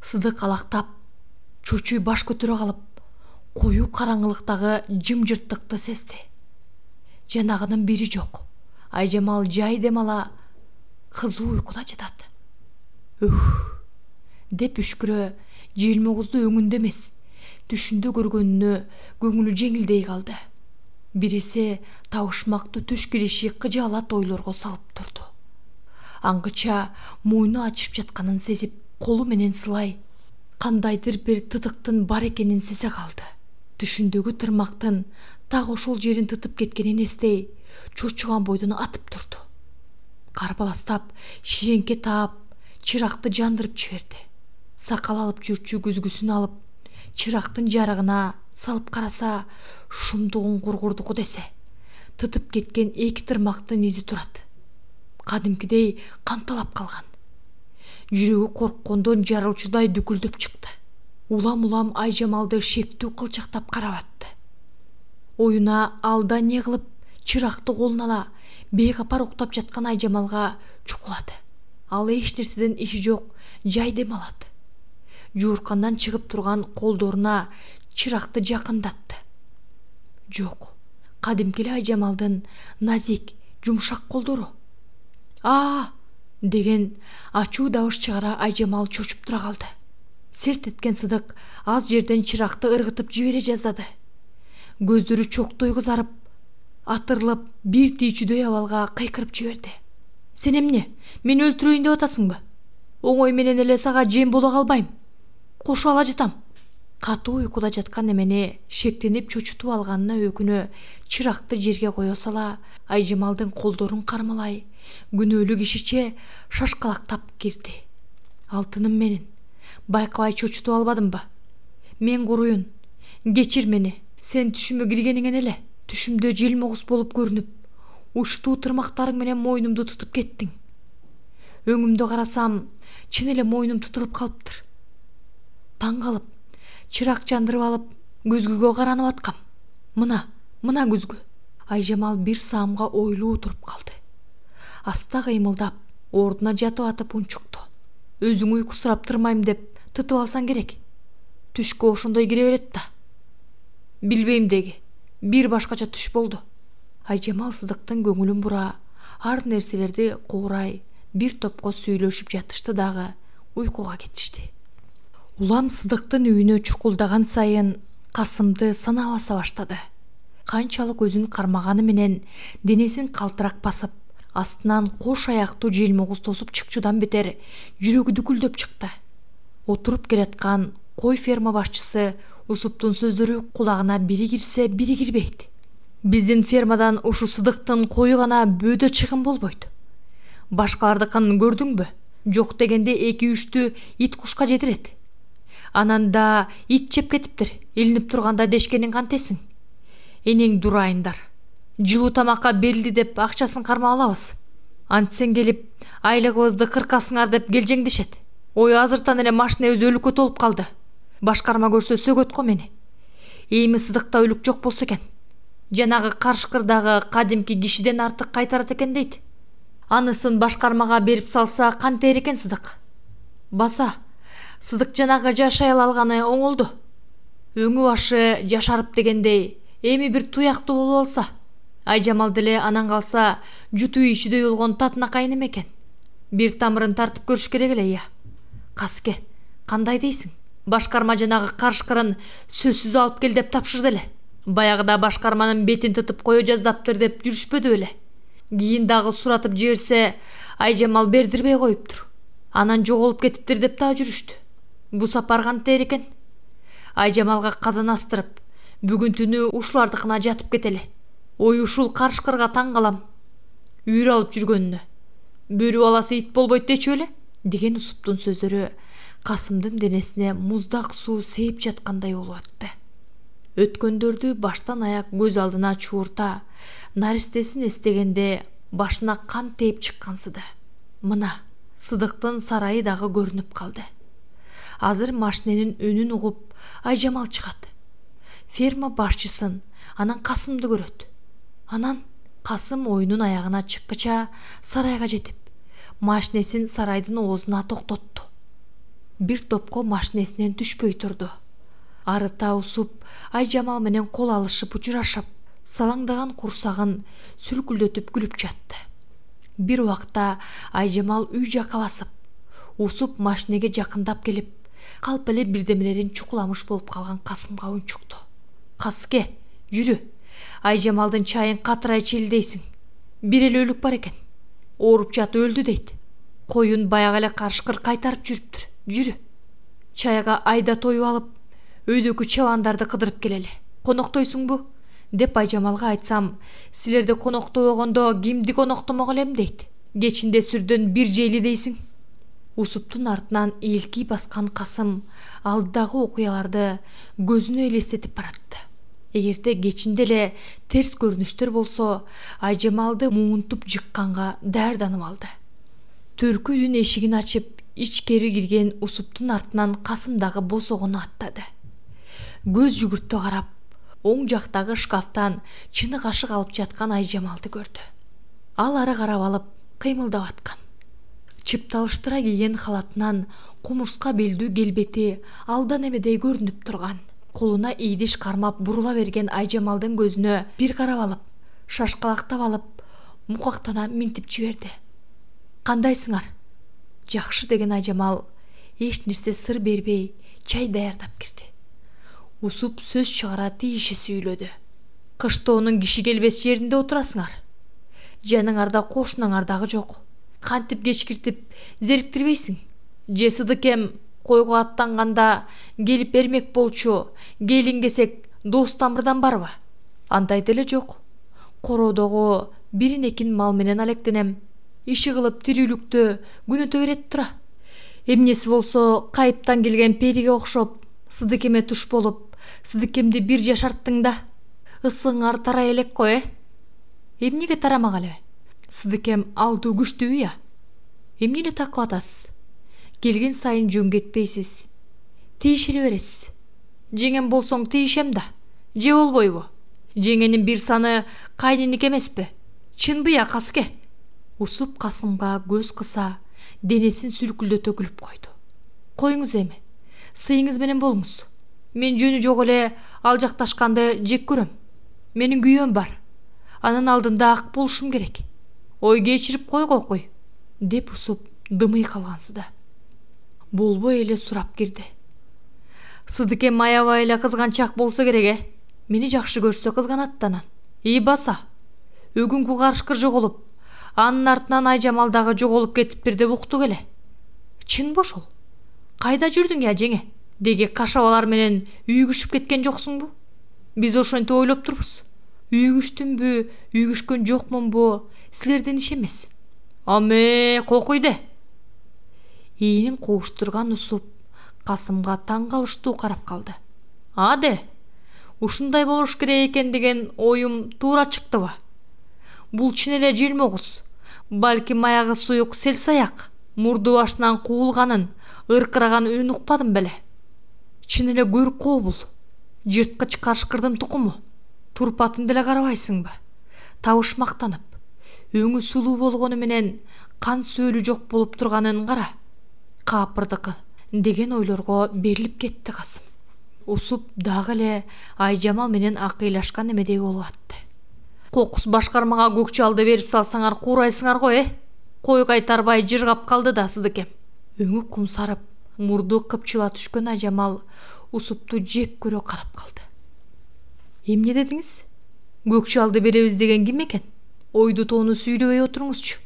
Сыдык алактап, чочуй баш көтөрө калып, коюу караңгылыктагы жымжырттыкты сезди. Жанагынын бири жок. Айжамал жай дем ала, кызуу уйкуда жатат. Деп үшкүрө желмугузду өңүндө эмес, түшүндө көргөнүнө көңүлү жеңилдей калды. Бирисе табышмактуу түш кириши кыжаалат ойлорго салып турду. Аңгыча мойну ачышып жатканын сезип, колу менен сылай, кандайдыр бир тытыктын бар экенин сезе калды. Түшүндөгү тырмактын так ошол жерин тытып кеткенин эстей, чочуган бойдон атып турду. Карбаластап, ширеңке таап, чыракты жандырып жиберди. Сакал алып жүрчү күзгүсүн алып, чырактын жарыгына салып караса, шумдугун кургурдуку десе, тытып кеткен эки тырмактын изи турат. Кадимкидей канталап калган. Жүрөгү корккондон жарылчудай дүкүлдөп чыкты. Улам Айжамалды шектүү кылчактап карап атты. Оюна алда не кылып, чыракты колуна ала, бейкапар уктап жаткан Айжамалга чукулады. Ал эч нерседен иши жок, жай дем алат. Жууркандан чыгып турган колдоруна чыракты жакындатты. Жок, кадимки эле Айжамалдын назик, жумшак колдору. «А!» деген ачуу дауыс чыгара Айжамал чочуп тура калды. Серт эткен Сыдык аз жерден чыракты ыргытып жибере жаздады. Көздөрү чоктой кызарып, атырылып, бир тийчүдөй абалга кыйкырып жиберди. «Сен эмне? Мени өлтүрөйүн деп атасыңбы? Оңой менен эле сага жем боло калбайм. Кошуп ала жатам». Катуу уйкуда жаткан эмени шектенип чочутуп алганына өкүнө чыракты жерге кое сала, Айжамалдын колдорун кармалай, күнөөлүү кишиче шашкалактап кирди. «Алтыным менин, байкабай чочутуп албадымбы? Мен куруюн, кечир мени. Сен түшүмө киргениңен эле түшүмдө желмогуз болуп көрүнүп, учтуу тырмактарың менен мойнумду тутуп кеттиң. Өңүмдө карасам, чын эле мойнум тутулуп калыптыр. Таң калып, чырак жандырып алып, көзгүгө каранып аткам. Мына көзгү». Айжамал бир саамга ойлуу туруп калды. Аста кыймылдап, ордуна жатып атып унчукту. «Өзүң уйкусурап турмайм деп тытып алсаң керек. Түшкө ошондой кире берет да». «Билбейм деги, бир башкача түш болду». Айжамал Сыдыктын көңүлүн бура, ар нерселерди куурай, бир топко сүйлөшүп жатышты дагы уйкуга кетишти. Улам Сыдыктын үйүнө чукулдаган сайын Касымды санап аса баштады. Канчалык өзүн кармаганы менен денесин калтырак басып, астынан кош аяктуу желмогуз тосуп чыкчудан бетер жүрөгү дүкүлдөп чыкты. Отуруп келаткан кой ферма башчысы Усуптун сөздөрү кулагына бири кирсе, бири кирбейт. «Биздин фермадан ушу Сыдыктын кою гана бөөдө чыгым болбойт. Башкалардыкын көрдүңбү? Жок дегенде 2-3 ит кушка жетирет. Анан да ит жеп кетиптир. Илинип турганда дешкенин кантесиң? Энең дурайындар. Жылуу тамакка берилди деп акчасын кармап алабыз. Антсен келип, айлыгыбызды кыркасыңар деп келжеңдешет. Ой, азыртан эле машинебиз өлүккө толуп калды. Башкарма көрсө сөгөт го мени. Эми Сыдыкта өлүк жок болсо экен. Жанагы Карышкырдагы кадимки кишиден артык кайтарат экен дейт. Анысын башкармага берип салса кантер экен Сыдык? Баса, Сыдык жанагы жашай алганы оңолду. Өңү башы жашарып дегендей, эми бир туяктуу болуп алса. Айжамал деле анан калса жутуу ичүдөй болгон татынакай неме экен. Бир тамырын тартып көрүш керек эле, я. Каске, кандай дейсиң? Башкарма жанагы Карышкырын сөзсүз алып кел деп тапшырды эле. Баягыда башкарманын бетин тытып кое жаздаптыр деп жүрүшпөдү беле. Кийин дагы суратып жиберсе, Айжамал бердирбей коюптур. Анан жоголуп кетиптир деп да жүрүштү. Бу сапар кантер экен? Айжамалга казан астырып, бүгүн түнү ушулардыкына жатып кетели. Ой, ушул Карышкырга таң калам. Үйүр алып жүргөнүнө. Бөрү баласы ит болбойт дечү беле? Деген Усуптун сөздөрү Касымдын денесине муздак суу сээп жаткандай болуп атты. Өткөндөрдү баштан аяк көз алдына чуурта, наристесин эстегенде башына кан тээп чыккансыды. Мына Сыдыктын сарайы дагы көрүнүп калды. Азыр машиненин үнүн угуп Айжамал чыгат. Ферма башчысын, анан Касымды көрөт. Анан Касым оюнун аягына чыккыча сарайга жетип, машинесин сарайдын оозуна токтотту. Бир топко машинесинен түшпөй турду. Арыта Усуп Айжамал менен кол алышып учурашып, салаңдаган курсагын сүркүлдөтүп күлүп жатты. Бир убакта Айжамал үй жакка басып, Усуп машинеге жакындап келип, калп эле бирдемелерин чукуламыш болуп калган Касымга унчукту. «Каске, жүрү. Айжамалдын чайын катырай челдейсиң. Бир эле өлүк бар экен. Ооруп жатып өлдү дейт. Коюн баягы эле Карышкыр кайтарып жүрүптүр. Жүрү. Чайга айда тоюп алып, өйдөгү чабандарды кыдырып келели. Коноктойсуңбу?» деп Айжамалга айтсам, силерди коноктобогондо кимди коноктомок элем дейт. Кечинде сүрдөн бир жейли дейсиң. Усуптун артынан ийилки баскан Касым алдыдагы окуяларды көзүнө элестетип баратты. Эгерде кечинде эле терс көрүнүштөр болсо, Айжамалды муунтуп жыкканга даярданып алды. Төркү үйдүн эшигин ачып, ичкери кирген Усуптун артынан Касым дагы босогону аттады. Көз жүгүртө карап, оң жактагы шкафтан чыны кашык алып жаткан Айжамалды көрдү. Ал ары карап алып, кыймылдап аткан. Чыпталыштыра кийген халатынан кумурска белдүү келбети алдан эмедей көрүнүп турган. Колуна ийдиш кармап бурула берген Айжамалдын көзүнө бир карап алып, шашкалактап алып, мукактана минтип жиберди. Кандайсыңар? Жакшы деген Айжамал эч нерсе сыр бербей чай даярдап кирди. Усуп сөз чыгара тийише сүйлөдү. Кыштоонун киши келбес жеринде отурасыңар. Жаныңарда кошунуңардагы жок. Кантип кечкиртип зериктирбейсиң? Же Сыдыкем койго аттанганда келип бермек болчу, келин кесек дос тамырдан барбы? Андай деле жок. Короодогу бирин-экин мал менен алектенем. Иши кылып тирүүлүктө күнөтө берет тура. Эмнеси болсо кайыптан келген периге окшоп, Сыдыкеме туш болуп, Сыдыкемди бир жашарттың да. Ысыңар тарай элек кой, Эмнеге тарамагалы? Сыдыкем алдуу күчтүүбү я? Эмне эле такып атасыз? Келген сайын жөн кетпейсиз. Тийишире бересиз. Жеңем болсоң тийишем да. Же болбойбу? Жеңенин бир саны кайнынык эмеспи? Чынбы я Каске? Усуп Касымга көз кыса, денесин сүлкүлдөтө күлүп койду. Коюңуз эми. Сыйыңыз менен болуңуз. Мен жөнү жок эле алжакташканды жек көрөм. Менин күйөөм бар. Анын алдында ак болушум керек. Ой кечирип койгой, деп усуп дымый калгансыда. Болбой эле сурап кирди. Сыдыкем аябай эле кызганчак болсо керек, Мени жакшы көрсө кызганаттанан. Баса. Өгүнкү карышкы жоголуп, анын артынан Айжамал дагы жоголуп кетиптир деп уктук эле. Чынбы ошол? Кайда жүрдүң я жеңе? Деги кашабалар менен үйгүшүп кеткен жоксуңбу? Биз ошентип ойлоп турбуз. Үйгүштүмбү, үйгүшкөн жокмунбу? Силерден иш эмес. Аме, кокуйде. Ийинин кууштурган усуп Касымга таң калыштуу карап калды. Аде, ушундай болуш керек экен деген оюм туура чыктыбы? Бул чын эле желмогуз. Балким аягы суюк селсаяк, мурду башынан куулганын, ыркыраган үнүн укпадым беле. Чын эле көркөө бул. Жырткыч кашкырдын тукуму. Турпатын деле карабайсыңбы? Табыш мактанып, өңү сулуу болгону менен кан сөөлү жок болуп турганын кара. Капырдыкы деген ойлорго берилип кетти Касым. Усуп дагы эле Айжамал менен акыйлашкан эмедей болуп атты. Кокус башкармага көкчалды берип салсаңар куурайсыңар го, Кой кайтарбай жыргап калды да Сыдыкем. Өңү кумсарып, мурду кыпчыла түшкөн Айжамал Усупту жек көрө карап калды. Эмне дедиңиз? Көкчалды беребиз деген ким экен? Ойду тоону сүйлөбөй отуруңузчу,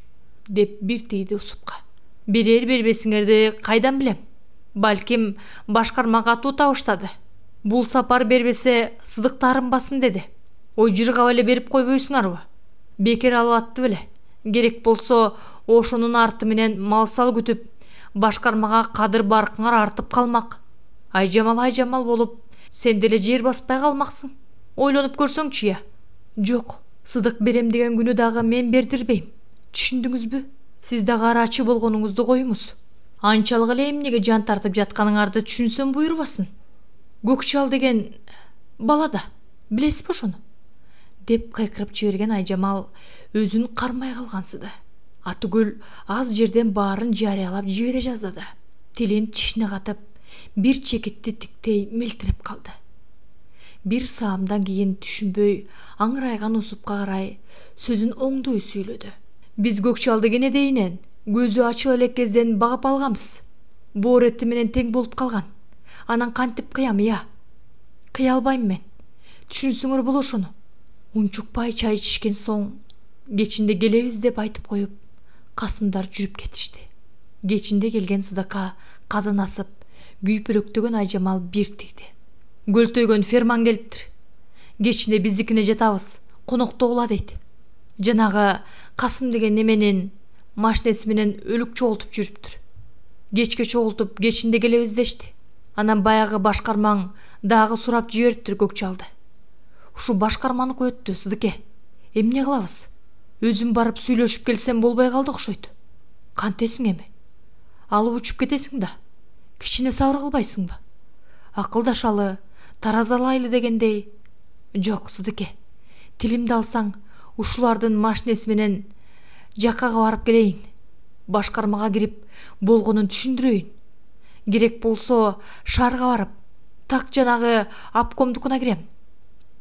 деп бир тийди Усупка. Берер бербесиңерди кайдан билем? Балким башкармага атуу табыштады. Бул сапар бербесе Сыдыктарын басын деди. Ой жыргап эле берип койбойсуңарбы? Бекер алып атты беле. Керек болсо ошонун арты менен мал сал күтүп, башкармага кадыр баркыңар артып калмак. Айжамал болуп, сен деле жер баспай калмаксың. Ойлонуп көрсөңчү я. Жок, Сыдык берем деген күнү дагы мен бердирбейм. Түшүндүңүзбү? Сиз дагы арачы болгонуңузду коюңуз. Анчалык эле эмнеге жан тартып жатканыңарды түшүнсөм буйрбасын. Көкчал деген бала да, билесизби ошону? Деп кайкырып жиберген Айжамал өзүн кармай калгансыды. Атүгүл аз жерден баарын жарыялап жибере жаздады. Тилин тишине катып, бир чекитти тиктей мелтирип калды. Бир саамдан кийин түшүнбөй, аңырайган Усупка карай сөзүн оңдой сүйлөдү. Биз Көкчалды кенедейинен көзү ачык элек кезден багып алганбыз. Боор эти менен тең болуп калган. Анан кантип кыям я? Кыя албайм мен. Түшүнсөңөр болот ошону. Унчукпай чай ичишкен соң кечинде келебиз деп айтып коюп, Касымдар жүрүп кетишти. Кечинде келген Сыдыкка казан асып, күйпөлөктөгөн Айжамал бир тийди. Көлтөйгөн ферман келиптир. Кечинде биздикине жатабыз, коноктогула дейт. Жанагы Касым деген неменин машинеси менен өлүк чогултуп жүрүптүр. Кечке чогултуп, кечинде келебиз дешти. Анан баягы башкармаң дагы сурап жибериптир Көкчалды. Ушу башкарманыкы өттү, Сыдыке. Эмне кылабыз? Өзүм барып сүйлөшүп келсем болбой калды окшойт. Кантесиң эми? Алып учуп кетесиң да. Кичине сабыр кылбайсыңбы? Акылдашалы, таразалайлы дегендей. Жок, Сыдыке. Тилимди алсаң, ушулардын машинеси менен жаккага барып келейин. Башкармага кирип, болгонун түшүндүрөйүн. Керек болсо шаарга барып, так жанагы обкомдукуна кирем.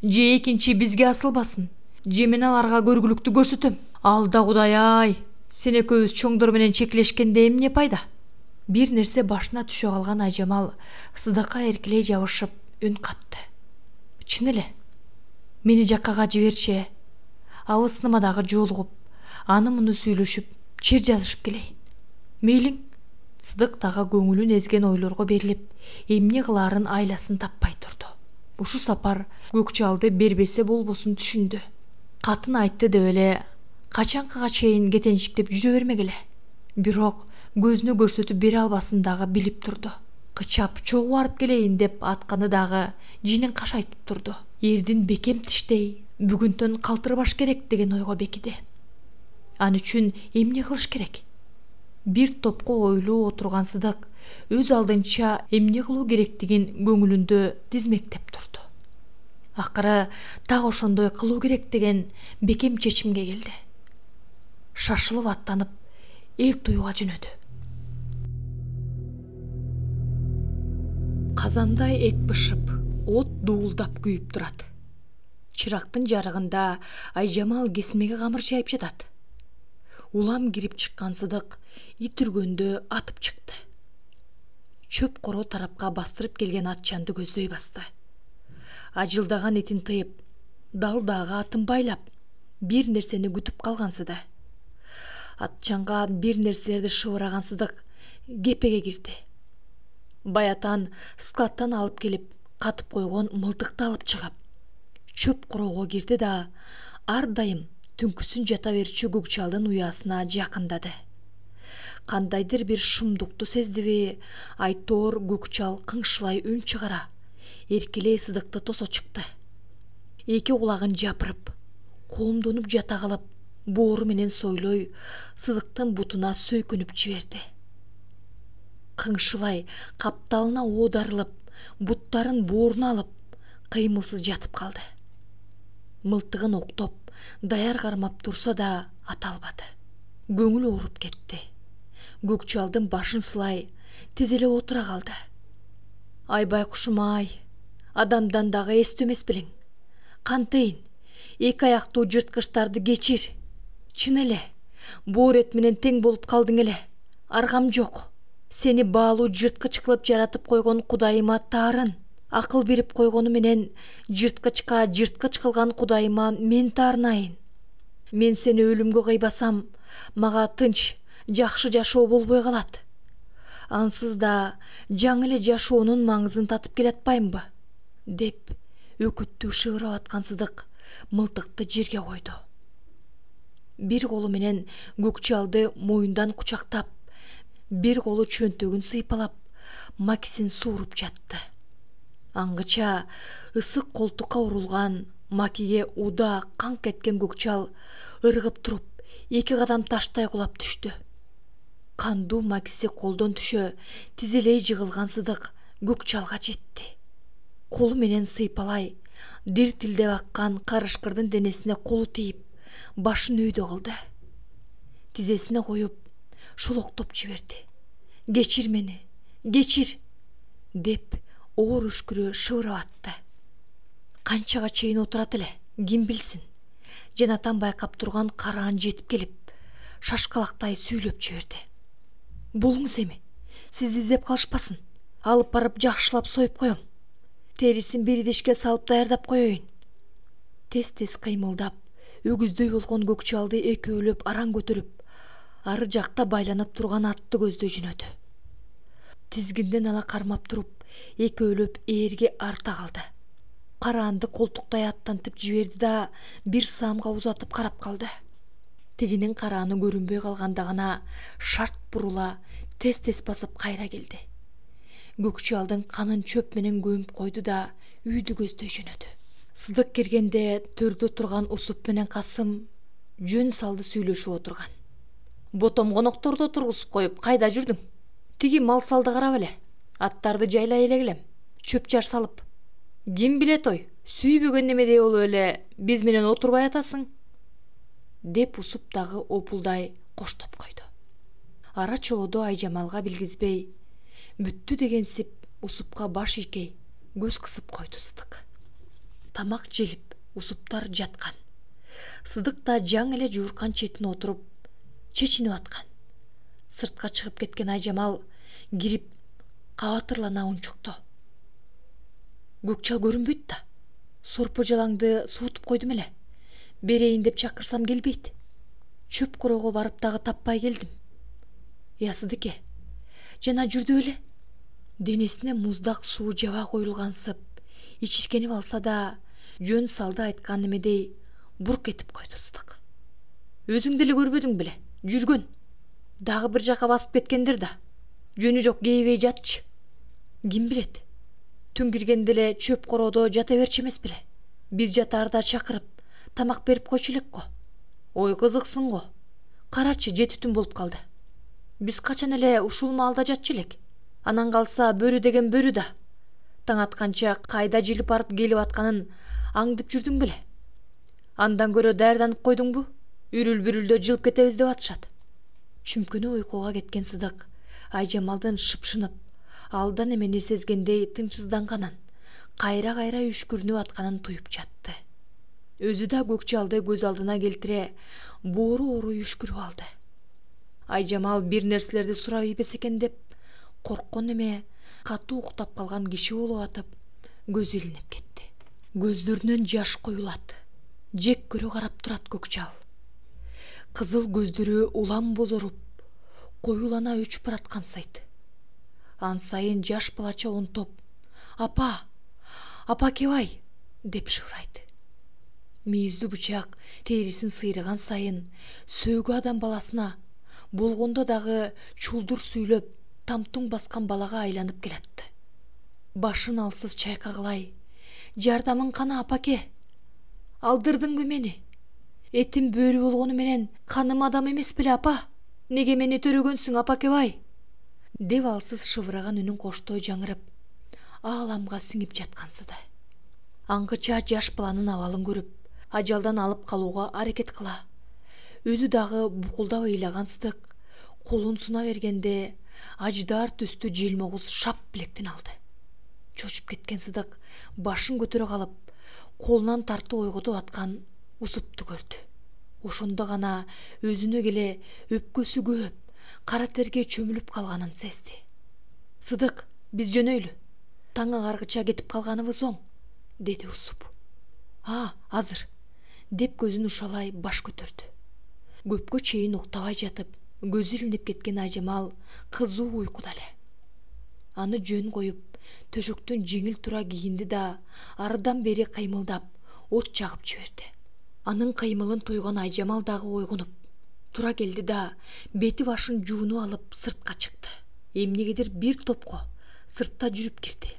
Же экинчи бизге асылбасын. Же мен аларга көргүлүктү көрсөтөм. Алда Кудай ай, Сен экөөбүз чоңдор менен чекилешкенде эмне пайда? Бир нерсе башына түшө калган Айжамал Сыдыкка эркелей жабышып үн катты. Чын эле. Мени жаккага жиберчи. Абысыныма дагы жолугуп, аны муну сүйлөшүп, чер жазышып келейин. Мейлиң. Сыдык дагы көңүлүн эзген ойлорго берилип, эмне кылаарын айласын таппай турду. Ушу сапар Көкчалды бербесе болбосун түшүндү. Катын айтты деп эле качанкыга чейин кетенчиктеп жүрө бермек эле. Бирок көзүнө көрсөтүп бере албасын дагы билип турду. Кычап чогуу барып келейин деп атканы дагы жинин кашайтып турду. Эрдин бекем тиштей бүгүнтөн калтырбаш керек деген ойго бекиди. Ан үчүн эмне кылыш керек? Бир топко ойлуу отурган Сыдык өз алдынча эмне кылуу керектигин көңүлүндө тизмектеп турду. Акыры так ошондой кылуу керек деген бекем чечимге келди. Шашылып аттанып эл туюга жөнөдү. Казандай эт бышып, от дуулдап күйүп турат. Чырактын жарыгында Айжамал кесмеге камыр жайып жатат. Улам кирип чыккан Сыдык ит үргөндө атып чыкты. Чөп коро тарапка бастырып келген атчанды көздөй басты. Ажылдаган этин тыйып, далдагы атын байлап, бир нерсени күтүп калгансыды. Атчанга бир нерселерди шыбыраган Сыдык кепеге кирди. Баятан складтан алып келип, катып койгон мылтыкты алып чыгып, чөп короого кирди да ар дайым түнкүсүн жата берчү Көкчалдын уясына жакындады. Кандайдыр бир шумдукту сездиби, айтор Көкчал кыңшылай үн чыгара, эркелей Сыдыкты тосо чыкты. Эки кулагын жапырып, коомдонуп жата калып, боору менен сойлой Сыдыктын бутуна сөйкүнүп жиберди. Кыңшылай капталына оодарылып, буттарын бооруна алып, кыймылсыз жатып калды. Мылтыгын октоп, даяр кармап турса да ата албады. Көңүлү ооруп кетти. Көкчалдын башын сылай тизеле отура калды. Ай байкушум ай, адамдан дагы эстүү эмес белең. Кантейин, эки аяктуу жырткычтарды кечир. Чын эле, боор эт менен тең болуп калдың эле. Аргам жок. Сени баалуу жырткыч кылып жаратып койгон Кудайыма таарын. Акыл берип койгону менен жырткычка жырткыч кылган Кудайыма мен таарынайын. Мен сени өлүмгө кыйбасам, мага тынч, жакшы жашоо болбой калат. Ансыз да жаңы эле жашоонун маңызын татып келатпаймынбы? Деп өкүттүү шыбырап аткан Сыдык мылтыкты жерге койду. Бир колу менен Көкчалды моюндан кучактап, бир колу чөнтөгүн сыйпалап, макисин сууруп жатты. Аңгыча ысык колтукка урулган макиге уда канк эткен Көкчал ыргып туруп, эки кадам таштай кулап түштү. Кандуу макиси колдон түшө, тизелей жыгылган Сыдык Көкчалга жетти. Колу менен сыйпалай, дир-тилдеп аккан карышкырдын денесине колу тийип, башын өйдө кылды. Тизесине коюп, шолоктоп жиберди. Кечир мени, кечир, деп оор үшкүрө шыбырап атты. Канчага чейин отурат эле, ким билсин. Жанатан байкап турган караан жетип келип, шашкалактай сүйлөп жиберди. Болуңуз эми, сизди издеп калышпасын. Алып барып жакшылап союп коем. Терисин бир идишке салып даярдап коеюн. Тез-тез кыймылдап, өгүздөй болгон Көкчалды экөөлөп араң көтөрүп, ары жакта байланып турган атты көздөй жөнөдү. Тизгинден ала кармап туруп, экөөлөп ээрге арта калды. Караанды колтуктай аттантып жиберди да бир саамга узатып карап калды. Тигинин карааны көрүнбөй калганда гана шарт бурула тез-тез басып кайра келди. Көкчалдын канын чөп менен көмүп койду да үйдү көздөй жөнөдү. Сыдык киргенде төрдө турган Усуп менен Касым жөн салды сүйлөшүп отурган. Ботом конокторду тургузуп коюп, кайда жүрдүң? Тиги мал салды карап эле. Аттарды жайлай эле келем. Чөп жар салып. Ким билет ой, сүйбөгөн немедей болуп эле биз менен отурбай атасың? Деп Усуп дагы опулдай коштоп койду. Ара чолодо Айжамалга билгизбей, бүттү дегенсип Усупка баш ийкей, көз кысып койду Сыдык. Тамак желип, Усуптар жаткан. Сыдык да жаң эле жууркан четине отуруп, чечинип аткан. Сыртка чыгып кеткен Айжамал кирип кабатырлана унчукту. Көкчал көрүнбөйт да. Сорпо жалаңды суутуп койдум эле. Берейин деп чакырсам келбейт. Чөп короого барып дагы таппай келдим. Ясыдыке. Жана жүрдү эле. Денесине муздак суу жаба коюлгансып, ичишкенип алса да, жөн салды айткан немедей бурк этип койду Сыдык. Өзүң деле көрбөдүң беле? Жүргөн. Дагы бир жака басып кеткендир да. Жөнү жок кейбей жатчы. Ким билет? Түн киргенде эле чөп короодо жата берчү эмес беле? Биз жатаарда чакырып, тамак берип койчу элек го. Ой, кызыксың го. Карачы, жети түн болуп калды. Биз качан эле ушул маалда жатчу элек. Анан калса бөрү деген бөрү да. Таң атканча кайда жилип барып келип атканын аңдып жүрдүң беле? Андан көрө даярданып койдуңбу? Үрүл-бүрүлдө жылып кетебиз деп атышат. Чүмкөнө уйкуга кеткен Сыдык Айжамалдын шыпшынып, алдан эмени сезгендей тынчсызданганын, кайра-кайра үшкүрүнүп атканын туюп жатты. Өзү да Көкчалды көз алдына келтире боору ооруй үшкүрүп алды. Айжамал бир нерселерди сурап ийбес экен деп корккон эме катуу уктап калган киши болуп атып, көзү илинип кетти. Көздөрүнөн жаш коюлат. Жек көрө карап турат Көкчал. Кызыл көздөрү улам бозоруп, коюлана өчүп бараткан сайт. Ан сайын жаш балача онтоп, "Апа, апа кебай" деп шырайт. Мүйүздүү бычак терисин сыйрыган сайын сөөгү адам баласына, болгондо дагы чулдур сүйлөп, тамтуң баскан балага айланып келатты. Башын алсыз чайкагылай, "Жардамың кана, апаке? Алдырдыңбы мени? Этим бөрү болгону менен каным адам эмес беле, апа? Неге мени төрөгөнсүң, апакебай?" деп алсыз шыбыраган үнүн коштой жаңырып, ааламга сиңип жаткансыды. Аңгыча жаш баланын абалын көрүп, ажалдан алып калууга аракет кыла. Өзү дагы букулдап ыйлаган Сыдык колун суна бергенде аждар түстүү желмогуз шап билектен алды. Чочуп кеткен Сыдык башын көтөрө калып, колунан тартып ойготуп аткан Усупту көрдү. Ошондо гана өзүнө келе өпкөсү көөп, кара терге чөмүлүп калганын сезди. "Сыдык, биз жөнөйлү. Таң агаргыча кетип калганыбыз оң", деди Усуп. Азыр", деп көзүн ушалай баш көтөрдү. Көпкө чейин уктабай жатып, көзү илинип кеткен Айжамал кызуу уйкуда эле. Аны жөн коюп, төшөктөн жеңил тура кийинди да арыдан бери кыймылдап, от жагып жиберди. Анын кыймылын тойгон Айжамал дагы ойгонуп, тура келди да бети башын жуунуп алып сыртка чыкты. Эмнегедир бир топко сыртта жүрүп кирди.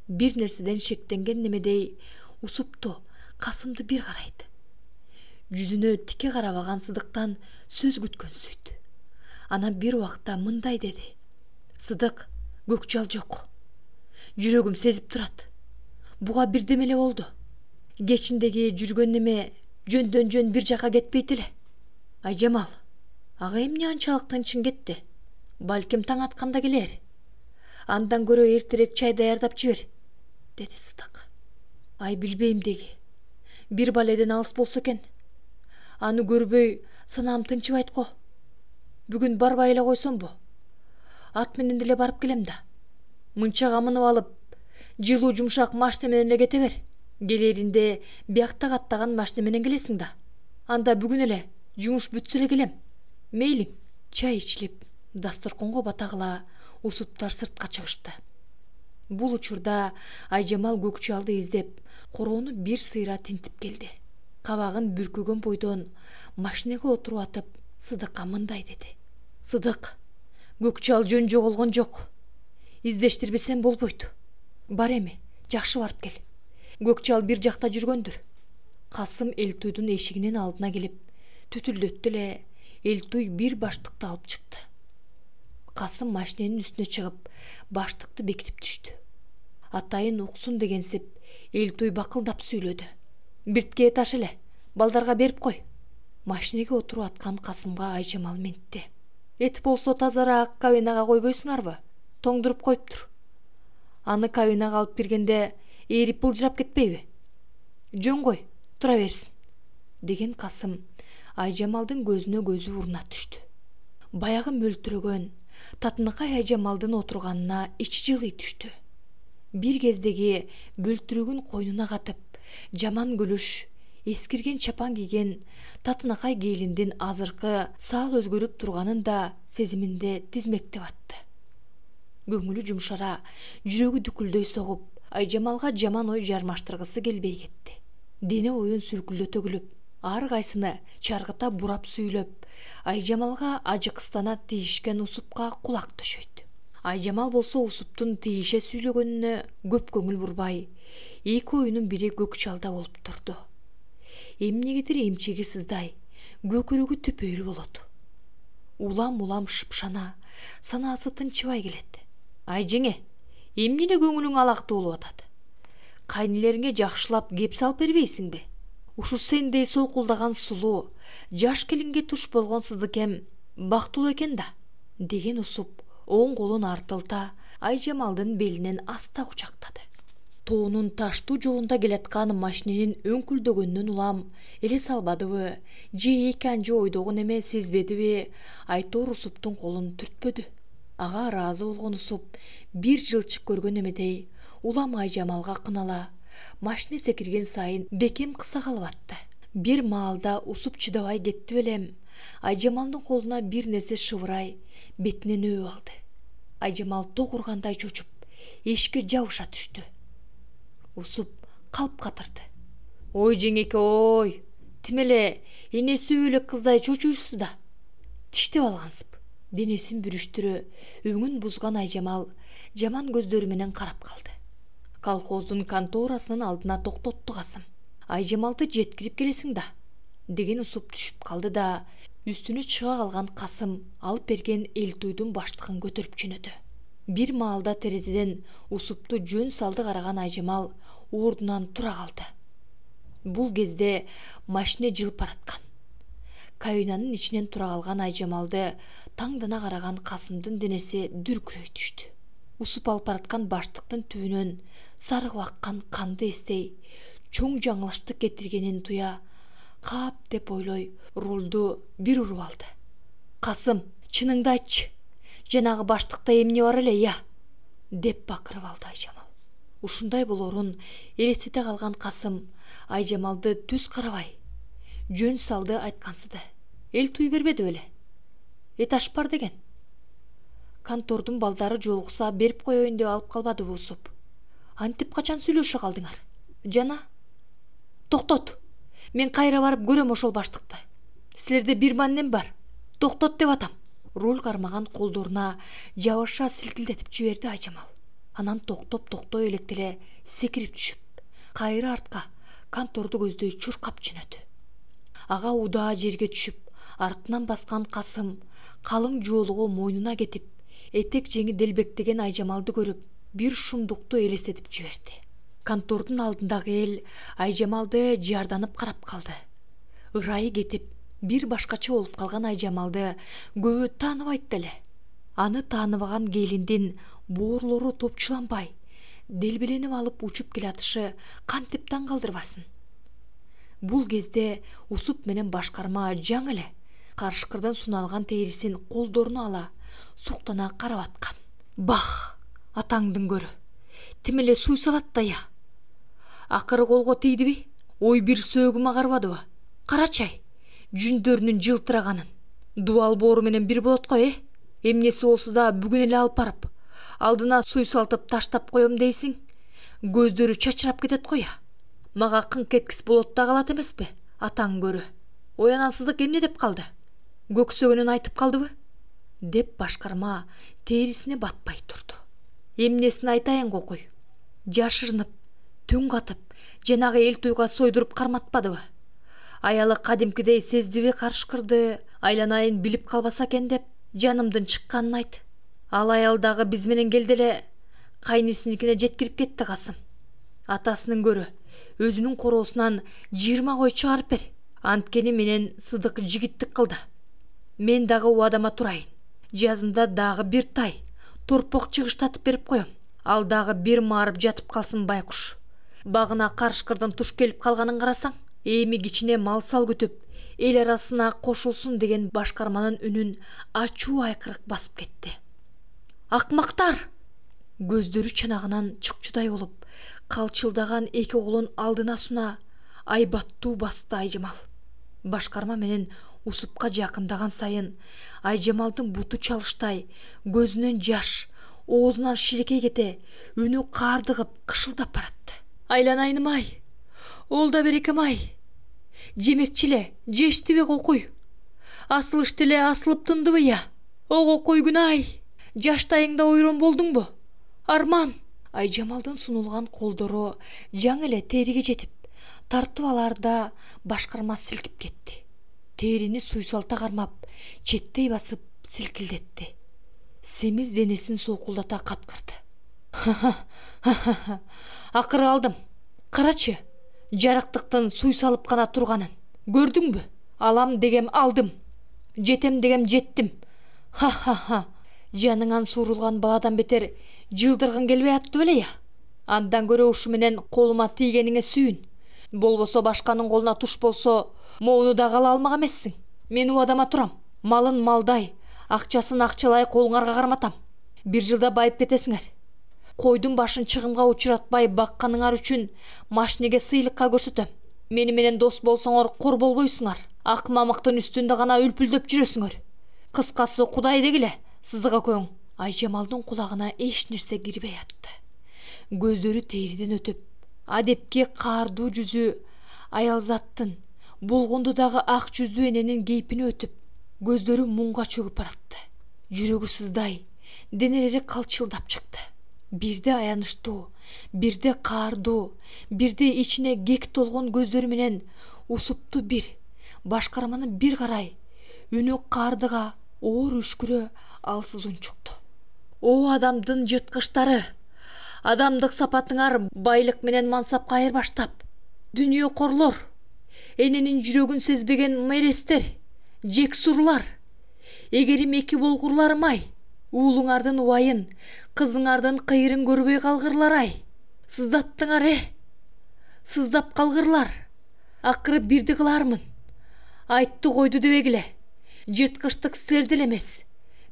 Бир нерседен шектенген немедей Усупту, Касымды бир карайт. Жүзүнө тике карабаган Сыдыктан сөз күткөнсүйт. Анан бир убакта мындай деди: "Сыдык, Көкчал жок. Жүрөгүм сезип турат. Буга бирдеме эле болду. Кечиндеги жүргөн неме жөндөн жөн бир жака кетпейт эле. Айжамал, ага эмне анчалык тынчың кетти? Балким таң атканда келер. Андан көрө эртерээк чай даярдап жибер", деди Сыдык. "Ай, билбейм деги. Бир баледен алыс болсо экен. Аны көрбөй санаам тынчыбайт го. Бүгүн барбай эле койсомбу? Ат менен деле барып келем да. Мынчага мынып алып, жылуу жумшак машина менен эле кете бер. Келеринде биякта каттаган машина менен келесиң да. Анда бүгүн эле жумуш бүтсө эле келем. Мейлиң." Чай ичилип, дасторконго батагыла Усуптар сыртка чыгышты. Бул учурда Айжамал Көкчалды издеп, короону бир сыйра тинтип келди. Кабагын бүркөгөн бойдон машинеге отуруп атып, Сыдыкка мындай деди: "Сыдык, Көкчал жөн жоголгон жок. Издештирбесем болбойт. Бар эми, жакшы барып кел. Көкчал бир жакта жүргөндүр." Касым Элтуйдун эшигинин алдына келип, түтүлдөттү эле Элтуй бир баштыкты алып чыкты. Касым машиненин үстүнө чыгып, баштыкты бекитип түштү. Атайын уксун дегенсип, Элтуй бакылдап сүйлөдү: "Биртке таш эле, балдарга берип кой." Машинеге отуруп аткан Касымга Айжамал ментти: "Эт болсо тазараак кабинага койбойсуңарбы? Тоңдуруп коюптур. Аны кабинага алып киргенде ээрип былжырап кетпейби? Жөн кой, тура берсин", деген Касым Айжамалдын көзүнө көзү уруна түштү. баягы мөлтүрөгөн Татынакай Айжамалдын отурганына ичи жылый түштү. Бир кездеги бөлтүрөгүн койнуна катып, жаман күлүш, эскирген чапан кийген Татынакай келиндин азыркы саал өзгөрүп турганын да сезиминде тизмектеп атты. Көңүлү жумшара, жүрөгү дүкүлдөй согуп, Айжамалга жаман ой жармаштыргысы келбей кетти. Дене оюн сүркүлдөтө күлүп, ар кайсыны чаргыта бурап сүйлөп, Айжамалга ажыкыстана тийишкен Усупка кулак төшөйт. Айжамал болсо Усуптун тийише сүйлөгөнүнө көп көңүл бурбай, эки оюнун бири көк чалда болуп турду. Эмнегедир эмчеги сыздай, көкүрөгү түпөйүл болот. Улам шыпшана, санаасы тынчыбай келет. Айжеңе, эмнене көңүлүң алакты болуп атат? Кайнелериңе жакшылап кеп салып бербейсиңби? Ушу сендей солкулдаган сулуу, жаш келинге туш болгон Сыдыкем бактылуу экен да, деген Усуп оң колун артылта Айжамалдын белинен аста кучактады. Тоонун таштуу жолунда келаткан машиненин өңкүлдөгөнүнөн улам эле салбадыбы, же эки анчы ойдогу неме сезбедиби, айтор Усуптун колун түртпөдү. Ага ыраазы болгон Усуп бир жылчык көргөн эмедей улам Айжамалга кынала, машина секирген сайын бекем кыса калып атты. Бир маалда Усуп чыдабай кетти белем, Айжамалдын колуна бир нерсе шыбырай, бетинен өбүп алды. Айжамал ток ургандай чочуп, эшикке жабыша түштү. Усуп калп катырды. Ой жеңеке, ой, тим эле энеси эле кыздай чочуйсуз да. Тиштеп алгансып. Денесин бүрүштүрө, өңүн бузган Айжамал жаман көздөрү менен карап калды. Колхоздун конторасынын алдына токтотту Касым. Айжамалды жеткирип келесиң да, деген Усуп түшүп калды да, үстүнө чыга калган Касым алып берген Элтуйдун баштыгын көтөрүп жөнөдү. Бир маалда терезеден Усупту жөн салды караган Айжамал ордунан тура калды. Бул кезде машина жылып бараткан. Кабинанын ичинен тура калган Айжамалды таңдана караган Касымдын денеси дүркүрөй түштү. Усуп алып бараткан баштыктын түбүнөн сарыгып аккан канды эстей, чоң жаңылыштык кетиргенин туя, кап деп ойлой, рулду бир уруп алды. Касым, чыныңды айтчы, жанагы баштыкта эмне бар эле, я? Деп бакырып алды Айжамал. Ушундай болорун элестете калган Касым Айжамалды түз карабай, жөн салды айткансыды. Элтуй бербеди беле? Этаж бар деген. Контордун балдары жолукса берип коеюн деп алып калбадыбы Усуп? Антип качан сүйлөшө калдыңар? Жана? Токтот. Мен кайра барып көрөм ошол баштыкты. Силерде бир маннем бар. Токтот деп атам. Руль кармаган колдоруна жабыша силкилдетип жиберди Айжамал. Анан токтой электеле секирип түшүп, кайра артка конторду көздөй чуркап жөнөдү. Ага удаа жерге түшүп, артынан баскан Касым калың жоолугу мойнуна кетип, этек жеңи делбектеген Айжамалды көрүп, бир шумдукту элестетип жиберди. Контордун алдындагы эл Айжамалды жарданып карап калды. Ырайы кетип, бир башкача болуп калган Айжамалды көбү тааныбайт деле. Аны тааныбаган келиндин боорлору топчуланбай, делбеленип алып учуп келатышы кантип таң калтырбасын. Бул кезде Усуп менен башкарма жаңы эле карышкырдан суналган терисин колдоруна ала, суктана карап аткан. Бах, атаңдын көрү. Тим эле суй салат да я. Акыры колго тийдиби? Ой, бир сөөгүм агарбадыбы? Карачай, жүндөрүнүн жылтыраганын. Дубал боору менен бир болот го, Эмнеси болсо да бүгүн эле алып барып, алдына суй салтып таштап коем дейсиң? Көздөрү чачырап кетет го я. Мага кыңк эткис болот да калат эмеспи? Атаң көрү. Оянансыздык эмне деп калды? Көксөгөнүн айтып калдыбы? Деп башкарма терисине батпай турду. Эмнесин айтайын кокуй? Жашырынып, түн катып, жанагы Элтуйга сойдуруп карматпадыбы? Аялы кадимкидей сездиби карышкырды, айланайын билип калбаса экен деп жанымдын чыкканын айт. Ал аял дагы биз менен келди эле кайнысыникине жеткирип кетти Касым. Атасынын көрү, өзүнүн короосунан 20 кой чыгарып бер. Анткени менен Сыдык жигиттик кылды. Мен дагы убадама турайын. Жазында дагы бир тай торпок чыгыштатып берип коем. Ал дагы бир маарып жатып калсын байкуш. Багына карышкырдан туш келип калганын карасаң, эми кичине мал сал күтүп, эл арасына кошулсун деген башкарманын үнүн ачуу айкырык басып кетти. Акмактар! Көздөрү чанагынан чыкчудай болуп, калчылдаган эки колун алдына суна айбаттуу басты Айжамал. Башкарма менен усупка жакындаган сайын Айжамалдын буту чалыштай, көзүнөн жаш, оозунан шилекей кете, үнү каардыгып кышылдап баратты. Айланайным-ай, ол да берекем-ай. Жемекчиле, жештиби кокуй. Асылышты эле асылып тындыбы я? Ого койгун-ай. Жаштайыңда ойрон болдуңбу? Арман! Айжамалдын сунулган колдору жаңы эле териге жетип, тартып аларда башкарма силкип кетти. Терини суйсалта кармап, четтей басып силкилдетти. Семиз денесин солкулдата каткырды. Акыры алдым. Карачы, жарактыктын суйсалып гана турганын. Көрдүңбү? Алам дегем алдым. Жетем дегем жеттим. Ха-ха-ха. Жаныңан суурулган баладан бетер жылдыргын келбей атты беле я? Андан көрө ушу менен колума тийгениңе сүйүн. Болбосо башканын колуна туш болсо, мууну да кала алмак эмессиң. Мен убадама турам. Малын малдай, акчасын акчалай колуңарга карматам. Бир жылда байып кетесиңер. Койдун башын чыгымга учуратпай бакканыңар үчүн машинеге сыйлыкка көрсөтөм. Мени менен дос болсоңор кор болбойсуңар. Ак мамыктын үстүндө гана үлпүлдөп жүрөсүңөр. Кыскасы Кудай дегиле, сыздыга көң. Айжамалдын кулагына эч нерсе кирбей атты. Көздөрү териден өтүп, адепке каардуу жүзү аялзаттын, болгондо дагы ак жүздүү эненин кейпине өтүп, көздөрү муңга чөгүп баратты. Жүрөгү сыздай, денелери калчылдап чыкты. Бирде аянычтуу, бирде каардуу, бирде ичине кек толгон көздөрү менен усупту бир, башкарманы бир карай, үнү каардыга оор үшкүрө алсыз унчукту. О адамдын жырткычтары, адамдык сапатыңар байлык менен мансапка айырбаштап, дүнүйө корлор, эненин жүрөгүн сезбеген мерестер, жексурлар, эгерим эки болгурларым-ай, уулуңардын убайын, кызыңардын кыйрын көрбөй калгырлар-ай. Сыздаттыңар, сыздап калгырлар. Акыры бирди кылармын. Айтты койду дебегиле. Жырткычтык силерде эле эмес,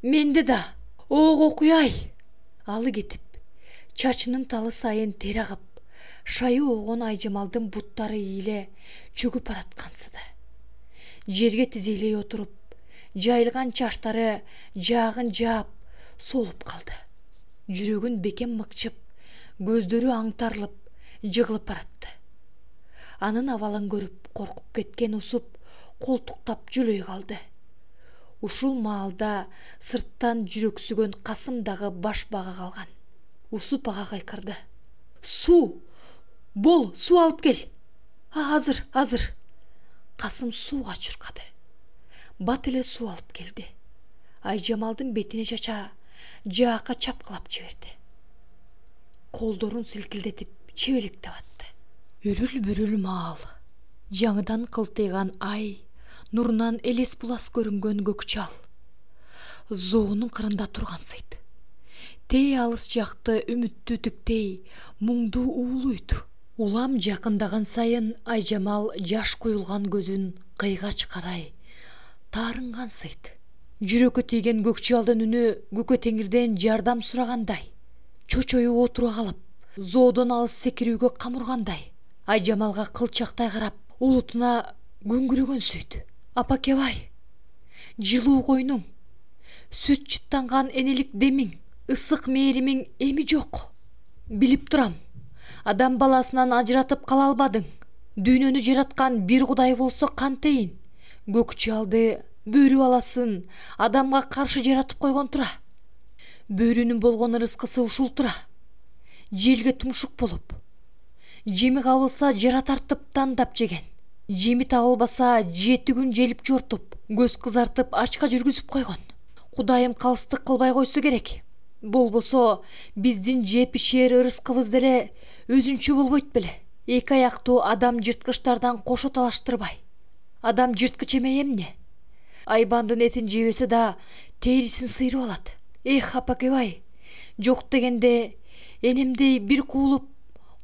менде да. Ого куяй. Алы кетип, чачынын талы сайын тер агып, шайы огон Айжамалдын буттары ийле чөгүп бараткансыды. Жерге тизилей отуруп, жайылган чаштары жаагын жаап, солуп калды. Жүрөгүн бекем мыкчып, көздөрү аңтарылып, жыгылып баратты. Анын абалын көрүп, коркуп кеткен Усуп колтуктап жөлөй калды. Ушул маалда сырттан жүрөксүгөн Касым дагы баш бага калган. Усуп ага кайкырды. Суу! Бол, суу алып кел. Азыр. Касым сууга чуркады. Бат эле суу алып келди. Айжамалдын бетине чача, жаакка чапкылап жиберди. Колдорун силкилдетип, чебелектеп атты. Үрүл-бүрүл маал. Жаңыдан кылтыйган ай, нурунан элес булас көрүнгөн көкчал. Зоонун кырында тургансыйт. Тээ алыс жакты үмүттүү түктей, муңдуу уулуйт. Улам жакындаган сайын Айжамал жаш куюлган көзүн кыйгач карай, таарынгансыйт. Жүрөккө тийген көкчалдын үнү көкө теңирден жардам сурагандай. Чочоюп отура калып, зоодон алыс секирүүгө камургандай. Айжамалга кылчактай карап, улутуна көңгүрөгөнсүйт. Апакебай, жылуу койнуң, сүт чыттанган энелик демиң, ысык мээримиң эми жок. Билип турам, адам баласынан ажыратып кала албадың. Дүйнөнү жараткан бир Кудай болсо кантейин? Көкчалды, бөрү баласын адамга каршы жаратып койгон тура. Бөрүнүн болгон ырыскысы ушул тура. Желге тумшук болуп, жеми кабылса жара тартып тандап жеген. Жеми табылбаса 7 күн желип жортуп, көз кызартып ачка жүргүзүп койгон. Кудайым калыстык кылбай койсо керек. Болбосо биздин жеп ишер ырыскыбыз деле өзүнчө болбойт беле. Эки аяктуу адам жырткычтардан кошо талаштырбай. Адам жырткыч эмей эмне? Айбандын этин жебесе да терисин сыйрып алат. Апакебай, жок дегенде энемдей бир куулуп,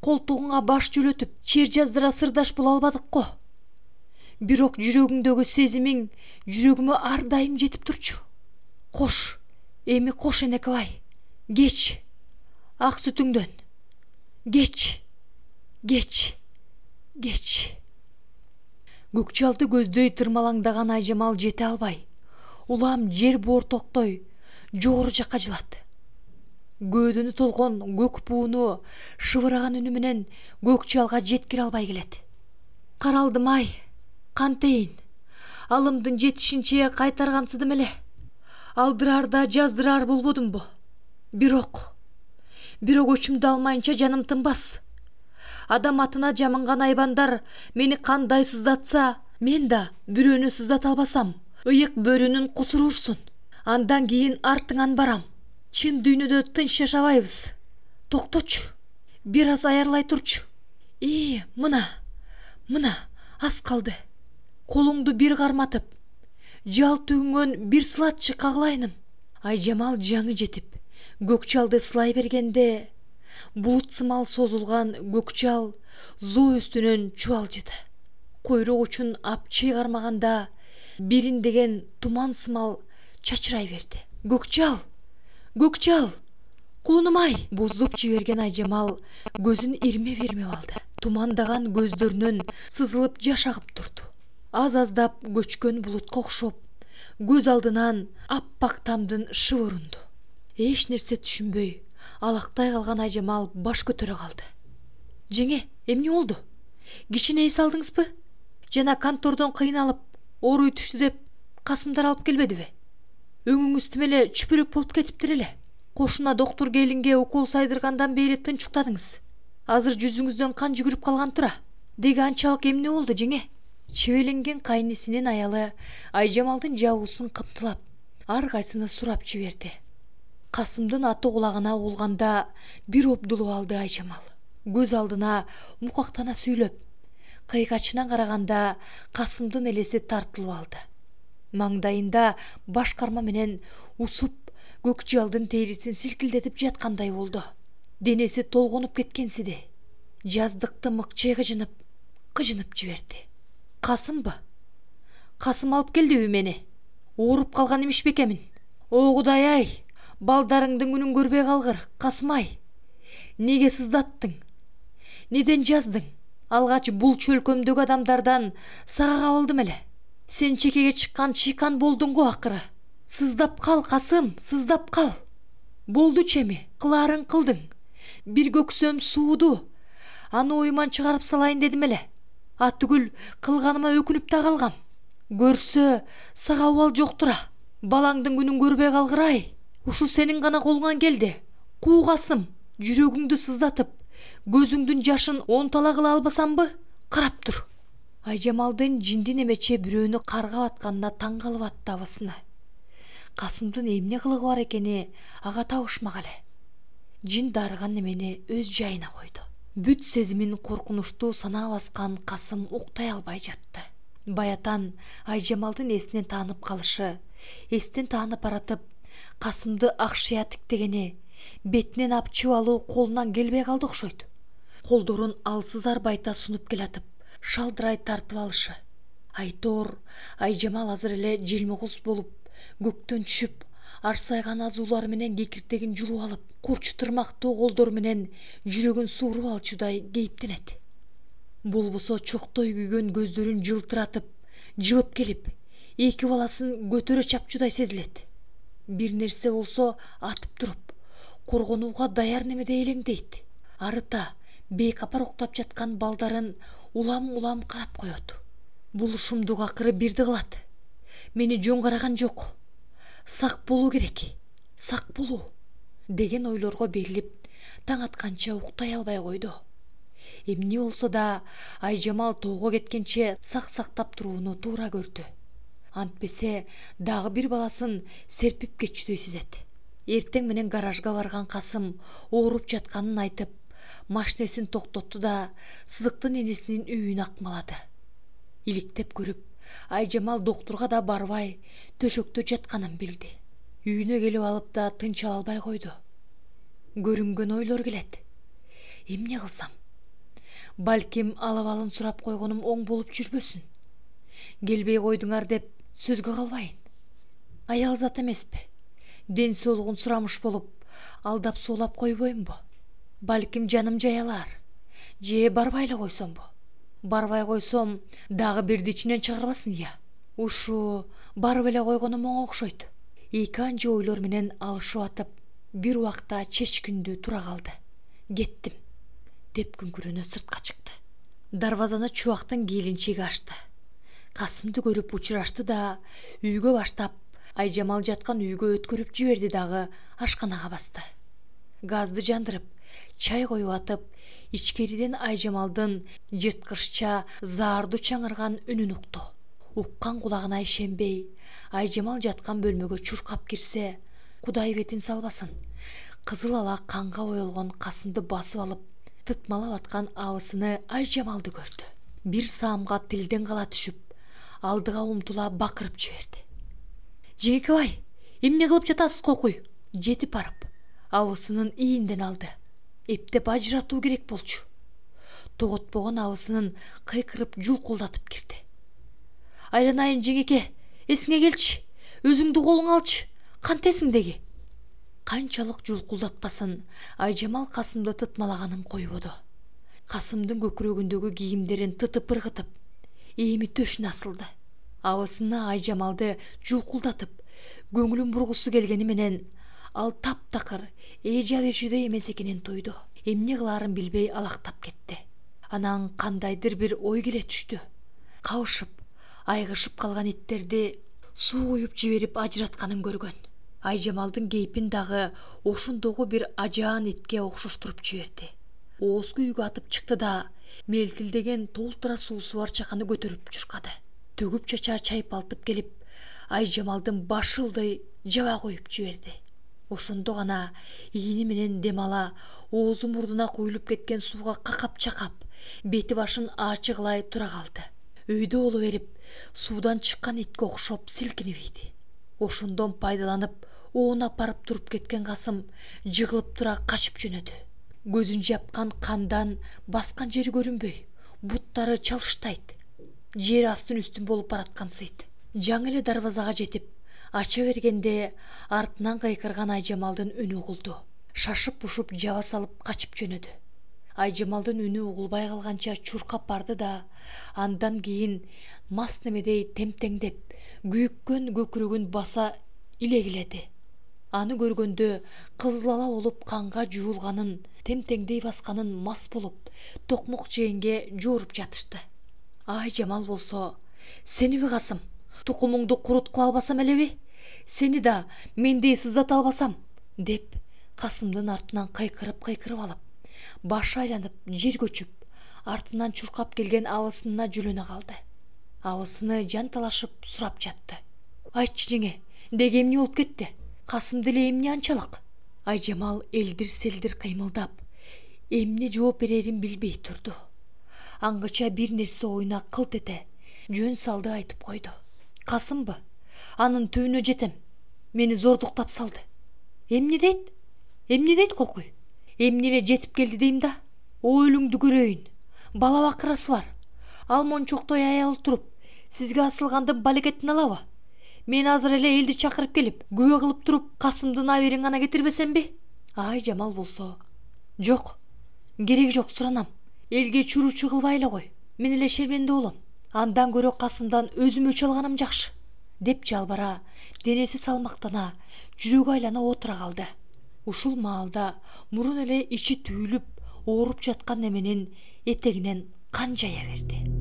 колтугуңа баш жөлөтүп, чер жаздыра сырдаш боло албадык го. Бирок жүрөгүңдөгү сезимиң жүрөгүмө ар дайым жетип турчу. Кош, эми кош энекебай. Кеч. Ак сүтүңдөн. Кеч. Кеч. Кеч. Көкчалды көздөй тырмалаңдаган Айжамал жете албай, улам жер боортоктой жогору жакка жылат. Көөдөнү толгон көк бууну шыбыраган үнү менен Көкчалга жеткире албай келет. Каралдым-ай, кантейин? Алымдын жетишинче кайтаргансыдым эле. Алдырар да жаздырар болбодумбу? Бирок өчүмдү алмайынча жаным тынбас. Адам атына жамынган айбандар мени кандай сыздатса, мен да бирөөнү сыздата албасам, ыйык бөрүнүн кусуру урсун. Андан кийин артыңан барам. Чын дүйнөдө тынч жашабайбыз. Токточу. Бир аз аярлай турчу. Мына, аз калды. Колуңду бир карматып, жал төгүнгөн бир сылатчы кагылайыным. Айжамал жаңы жетип, Көкчалды сылай бергенде, булут сымал созулган Көкчал зоо үстүнөн чубалжыды. Койрок учун апчый кармаганда бириндеген туман сымал чачырай берди. Көкчал, кулунум-ай! Буздуп жиберген Айжамал көзүн ирмеп алды. Тумандаган көздөрүнөн сызылып жаш агып турду. Аз-аздап көчкөн булутка окшоп, көз алдынан аппак тамдын шыбы урунду. Эч нерсе түшүнбөй, алактай калган Айжамал баш көтөрө калды. Жеңе, эмне болду? Кичине эс алдыңызбы? Жана контордон кыйналып, ооруй түштү деп Касымдар алып келбедиби? Өңүңүз тим эле чүпүрөк болуп кетиптир эле. Кошуна доктур келинге укол сайдыргандан бери тынчуктадыңыз. Азыр жүзүңүздөн кан жүгүрүп калган тура. Деги анчалык эмне болду, жеңе? Чебеленген кайнисинин аялы Айжамалдын жабуусун кымтылап, ар кайсыны сурап жиберди. Касымдын аты кулагына угулганда бир обдулуп алды Айжамал. Көз алдына мукактана сүйлөп, кыйгачынан караганда Касымдын элеси тартылып алды. Маңдайында баш карма менен усуп Көкчалдын терисин силкилдетип жаткандай болду. Денеси толгонуп кеткенсиди. Жаздыкты мыкчай кыжынып жиберди. Касымбы? Касым алып келдиби мени? Ооруп калган эмиш бекемин? О Кудай-ай, балдарыңдын күнүн көрбөй калгыр, Касым-ай. Неге сыздаттың? Неден жаздың? Алгач бул чөлкөмдөгү адамдардан сага кабылдым эле. Сен чекеге чыккан чыйкан болдуң го акыры. Сыздап кал, Касым, сыздап кал. Болду чеми, кылаарын кылдың. Бир көксөм сууду. Аны оюман чыгарып салайын дедим эле. Атүгүл кылганыма өкүнүп да калгам. Көрсө, сага убал жоктура. Балаңдын күнүн көрбөй калгыр-ай. Ушу сенин гана колуңан келди. Куу Касым, жүрөгүңдү сыздатып, көзүңдүн жашын онтала кыла албасамбы? Карап тур. Айжамалдын жинди немече бирөөнү каргап атканына таң калып атты абысыны. Касымдын эмне кылыгы бар экени ага табышмак эле. Жин дарыган немени өз жайына койду. Бүт сезимин коркунучтуу санаа баскан Касым уктай албай жатты. Баятан Айжамалдын эсинен таанып калышы, эстен таанып баратып, Касымды акшыя тиктегени, бетинен апчып алуу колунан келбей калды окшойт. Колдорун алсыз арбайта сунуп келатып, шалдырай тартып алышы. Айтор Айжамал азыр эле желмокуз болуп, көктөн түшүп, арсайган азуулар менен кекиртегин жулуп алып, курч тырмактуу колдор менен жүрөгүн сууруп алчудай кейиптенет. Болбосо чоктой күйгөн көздөрүн жылтыратып, жылып келип, эки баласын көтөрө чапчудай сезилет. Бир нерсе болсо атып туруп, коргонууга даяр немедей элеңдейт. Арыта бейкапар уктап жаткан балдарын улам карап коет. Бул ушумдук акыры бирди кылат. Мени жөн караган жок. Сак болуу керек. Сак болуу деген ойлорго берилип, таң атканча уктай албай койду. Эмне болсо да Айжамал тоого кеткенче сак сактап турууну туура көрдү. Антпесе дагы бир баласын серпип кетчүдөй сезет. Эртең менен гаражга барган Касым ооруп жатканын айтып, машинесин токтотту да Сыдыктын энесинин үйүнө акмалады. Иликтеп көрүп, Айжамал доктурга да барбай төшөктө жатканын билди. Үйүнө келип алып да тынч ала албай койду. Көрүнгөн ойлор келет. Эмне кылсам? Балким алабалын сурап койгонум оң болуп жүрбөсүн. келбей койдуңар деп сөзгө калбайын. Аял зат эмеспи. Ден соолугун сурамыш болуп, алдап соолап койбоймбу? Балким жаным жаялар. Же барбай эле койсомбу? Барбай койсом дагы бирди ичинен чыгарбасын я. Ушу барып эле койгонум оң окшойт. Эки анча ойлор менен алышып атып, бир убакта чечкиндүү тура калды. Кеттим деп күңкүрөнө сыртка чыкты. Дарбазаны чубактын келинчеги ачты. Касымды көрүп учурашты да үйгө баштап Айжамал жаткан үйгө өткөрүп жиберди дагы ашканага басты. Газды жандырып, чай коюп атып, ичкериден Айжамалдын жырткырышча заардуу чаңырган үнүн укту. Уккан кулагына ишенбей, Айжамал жаткан бөлмөгө чуркап кирсе, Кудай бетин салбасын. Кызыл ала канга боелгон Касымды басып алып, тытмалап аткан абысыны Айжамалды көрдү. Бир саамга тилден кала түшүп, алдыга умтула бакырып жиберди. Жеңекебай, эмне кылып жатасыз кокуй? Жетип барып, абысынын ийинден алды. Эптеп ажыратуу керек болчу. Тоготпогон абысынын кыйкырып жулкулдатып кирди. Айланайын жеңеке, эсиңе келчи, өзүңдү колуңа алчы, кантесиңдеги? Канчалык жулкулдатпасын, Айжамал Касымды тытмалаганын койбоду. Касымдын көкүрөгүндөгү кийимдерин тытып ыргытып, эми төшүнө асылды. Абысына Айжамалды жулкулдатып, көңүлүн бургусу келгени менен, ал таптакыр эже берчүдөй эмес экенин тойду. Эмне кылаарын билбей алактап кетти. Анан кандайдыр бир ой келе түштү. Кабышып, айгышып калган иттерди суу куюп жиберип ажыратканын көргөн. Айжамалдын кейпин дагы ошондогу бир ажаан итке окшоштуруп жиберди. Оозгу үйгө атып чыкты да, мелтилдеген толтура суусу бар чаканы көтөрүп чуркады. Төгүп чача чайып алтып келип, Айжамалдын башы ылдый жаба коюп жиберди. Ошондо гана ийини менен дем ала, оозу мурдуна куюлуп кеткен сууга какап-чакап, бети башын ачыгылай тура калды. Үйдө боло берип, суудан чыккан итке окшоп силкинип ийди. Ошондон пайдаланып, оонап барып туруп кеткен Касым жыгылып тура качып жөнөдү. Көзүн жапкан кандан баскан жери көрүнбөй, буттары чалыштайт. Жер астын үстүн болуп бараткансыйт. Жаңы эле дарбазага жетип, ача бергенде артынан кыйкырган Айжамалдын үнү угулду. Шашып-бушуп жаба салып качып жөнөдү. Айжамалдын үнү угулбай калганча чуркап барды да, андан кийин мас немедей темтеңдеп, күйүккөн көкүрөгүн баса илегиледи. Аны көргөндө кызыл ала болуп канга жуулганын, темтеңдей басканын мас болуп, токмок жегенге жооруп жатышты. Айжамал болсо, сениби Касым, тукумуңду куруткула албасам элеби? Сени да мендей сыздата албасам, деп Касымдын артынан кыйкырып алып, башы айланып, жер көчүп, артынан чуркап келген абысынына жүлөнө калды. Абысыны жан талашып сурап жатты. Айтчы жеңе, деги эмне болуп кетти? Касым деле эмне анчалык? Айжамал элдир-селдир кыймылдап, эмне жооп берерин билбей турду. Аңгыча бир нерсе оюна кылт эте, жөн салды айтып койду. Касымбы? Анын түбүнө жетем. Мени зордуктап салды. Эмне дейт? Эмне дейт кокуй? Эмне эле жетип келди дейм да? Ойлуңду көрөйүн. Бала бакырасы бар. Ал мончоктой аялы туруп, сизге асылгандын балекетин алабы? Мен азыр эле элди чакырып келип, күбө кылып туруп, Касымдын аберин гана кетирбесемби? Айжамал болсо, жок, кереги жок, суранам. Элге чуручу кылбай эле кой. Мен эле шерменде болом. Андан көрө Касымдан өзүм өч алганым жакшы, деп жалбара, денеси салмактана, жүрөгү айлана отура калды. Ушул маалда мурун эле ичи түйүлүп, ооруп жаткан неменин этегинен кан жая берди.